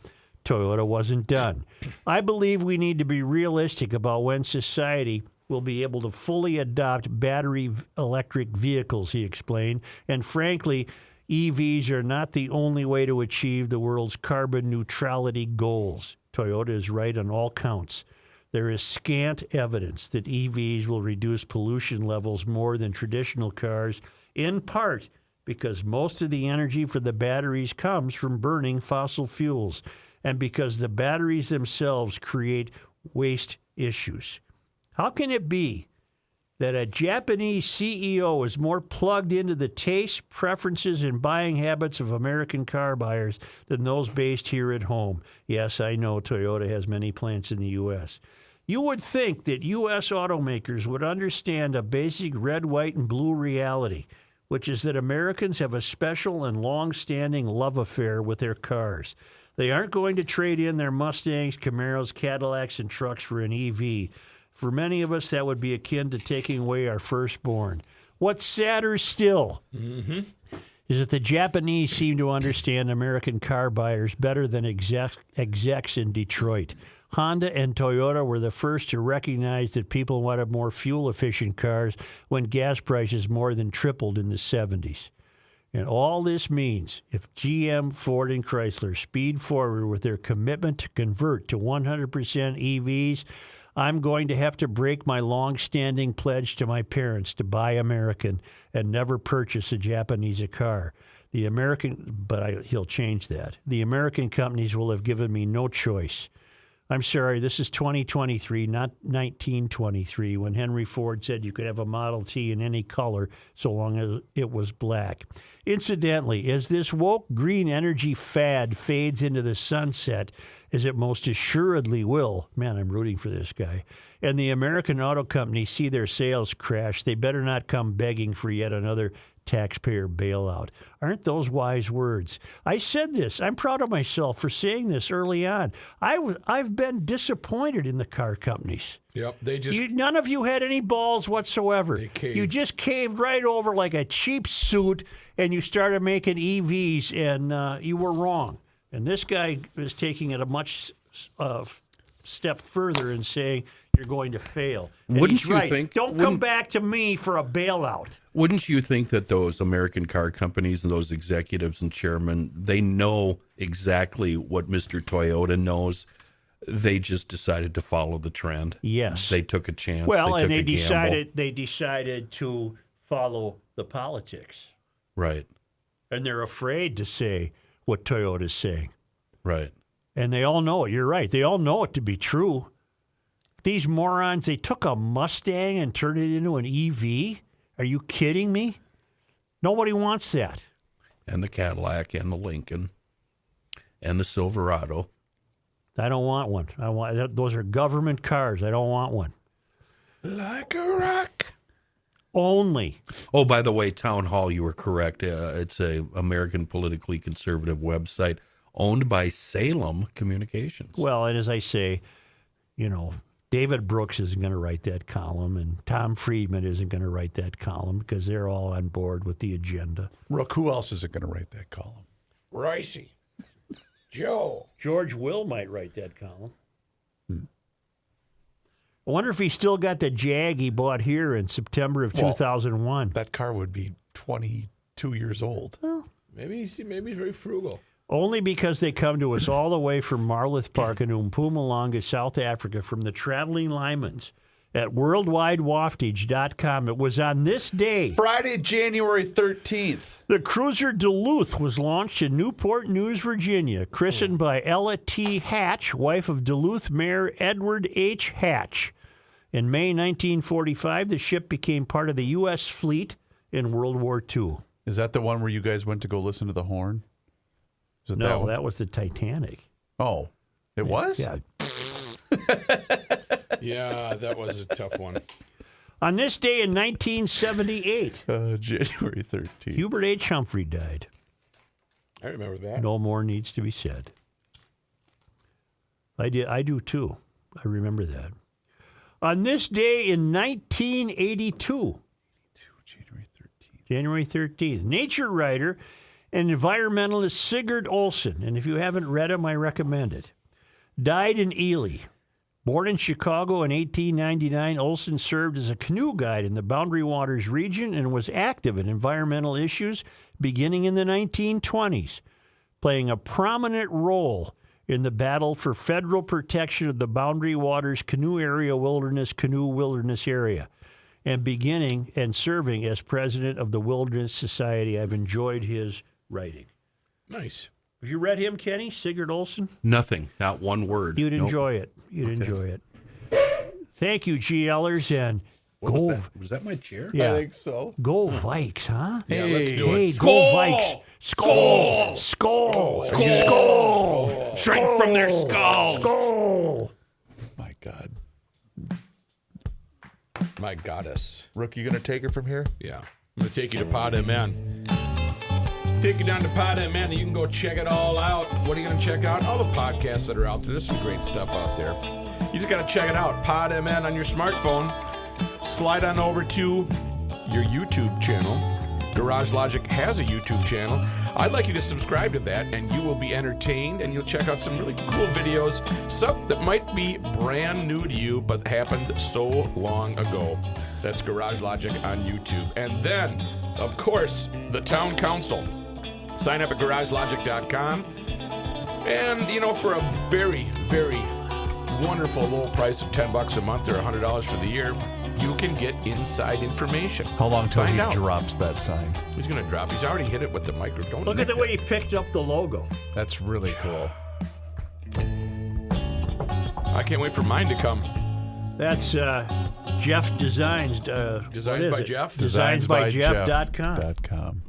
Toyota wasn't done. I believe we need to be realistic about when society will be able to fully adopt battery electric vehicles, he explained. And frankly, EVs are not the only way to achieve the world's carbon neutrality goals. Toyota is right on all counts. There is scant evidence that EVs will reduce pollution levels more than traditional cars, in part because most of the energy for the batteries comes from burning fossil fuels, and because the batteries themselves create waste issues. How can it be that a Japanese CEO is more plugged into the tastes, preferences, and buying habits of American car buyers than those based here at home? Yes, I know Toyota has many plants in the U.S. You would think that U.S. automakers would understand a basic red, white, and blue reality, which is that Americans have a special and long-standing love affair with their cars. They aren't going to trade in their Mustangs, Camaros, Cadillacs, and trucks for an EV. For many of us, that would be akin to taking away our firstborn. What's sadder still is that the Japanese seem to understand American car buyers better than execs in Detroit. Honda and Toyota were the first to recognize that people wanted more fuel-efficient cars when gas prices more than tripled in the 70s. And all this means, if GM, Ford, and Chrysler speed forward with their commitment to convert to 100% EVs, I'm going to have to break my long-standing pledge to my parents to buy American and never purchase a Japanese car. He'll change that. The American companies will have given me no choice. I'm sorry, this is 2023, not 1923, when Henry Ford said you could have a Model T in any color so long as it was black. Incidentally, as this woke green energy fad fades into the sunset, as it most assuredly will, man, I'm rooting for this guy, and the American auto companies see their sales crash, they better not come begging for yet another taxpayer bailout. Aren't those wise words? I said this. I'm proud of myself for saying this early on. I've been disappointed in the car companies. Yep, none of you had any balls whatsoever. You just caved right over like a cheap suit, and you started making EVs, and you were wrong. And this guy is taking it a much step further in saying you're going to fail. And Wouldn't he's you right. think- Don't come back to me for a bailout. Wouldn't you think that those American car companies and those executives and chairmen, they know exactly what Mr. Toyota knows? They just decided to follow the trend. Yes. They took a chance. Well, they and took they decided to follow the politics. Right. And they're afraid to say what Toyota's saying. Right. And they all know it. You're right. They all know it to be true. These morons, they took a Mustang and turned it into an EV? Are you kidding me? Nobody wants that. And the Cadillac and the Lincoln and the Silverado. I don't want one. Those are government cars. I don't want one. Like a rock. Only. Oh, by the way, Town Hall, you were correct. It's a American politically conservative website owned by Salem Communications. Well, and as I say, David Brooks isn't going to write that column, and Tom Friedman isn't going to write that column because they're all on board with the agenda. Rook, who else isn't going to write that column? Reusse. Joe. George Will might write that column. I wonder if he still got the Jag he bought here in September of 2001. That car would be 22 years old. Well, maybe he's very frugal. Only because they come to us all the way from Marloth Park in Mpumalanga, South Africa, from the Traveling Lymans at worldwidewaftage.com. It was on this day, Friday, January 13th. the cruiser Duluth was launched in Newport News, Virginia, christened by Ella T. Hatch, wife of Duluth Mayor Edward H. Hatch. In May 1945, the ship became part of the U.S. fleet in World War II. Is that the one where you guys went to go listen to the horn? Is it No, that that was the Titanic. Oh, it was? Yeah. Yeah, that was a tough one. On this day in 1978, January 13th. Hubert H. Humphrey died. I remember that. No more needs to be said. I do too. I remember that. On this day in 1982, January 13th, nature writer and environmentalist Sigurd Olson, and if you haven't read him, I recommend it, died in Ely. Born in Chicago in 1899, Olson served as a canoe guide in the Boundary Waters region and was active in environmental issues beginning in the 1920s, playing a prominent role in the battle for federal protection of the Boundary Waters Canoe Wilderness Area, and beginning and serving as president of the Wilderness Society. I've enjoyed his writing. Nice. Have you read him, Kenny? Sigurd Olson? Nothing, not one word. You'd Nope. enjoy it. You'd enjoy it. Thank you, GLers, and What go. was that? Was that my chair? Yeah. I think so. Go Vikes, huh? Yeah, let's do Hey, it. go Vikes. Skull! Skull! Skull! Drink from their skulls. Skull! My God. My goddess. Rook, you going to take her from here? Yeah. I'm going to take you to Pod MN. Take you down to Pod MN and you can go check it all out. What are you going to check out? All the podcasts that are out there. There's some great stuff out there. You just got to check it out. Pod MN on your smartphone. Slide on over to your YouTube channel. Garage Logic has a YouTube channel. I'd like you to subscribe to that, and you will be entertained, and you'll check out some really cool videos, stuff that might be brand new to you, but happened so long ago. That's Garage Logic on YouTube. And then, of course, the Town Council. Sign up at garagelogic.com. And, for a very, very wonderful low price of $10 a month or $100 for the year, you can get inside information. How long till Find he out. drops that sign? He's going to drop. He's already hit it with the microphone. Look at the way he picked up the logo. That's really cool. I can't wait for mine to come. That's Jeff Designs. Designs by Jeff? Designsbyjeff.com. .com.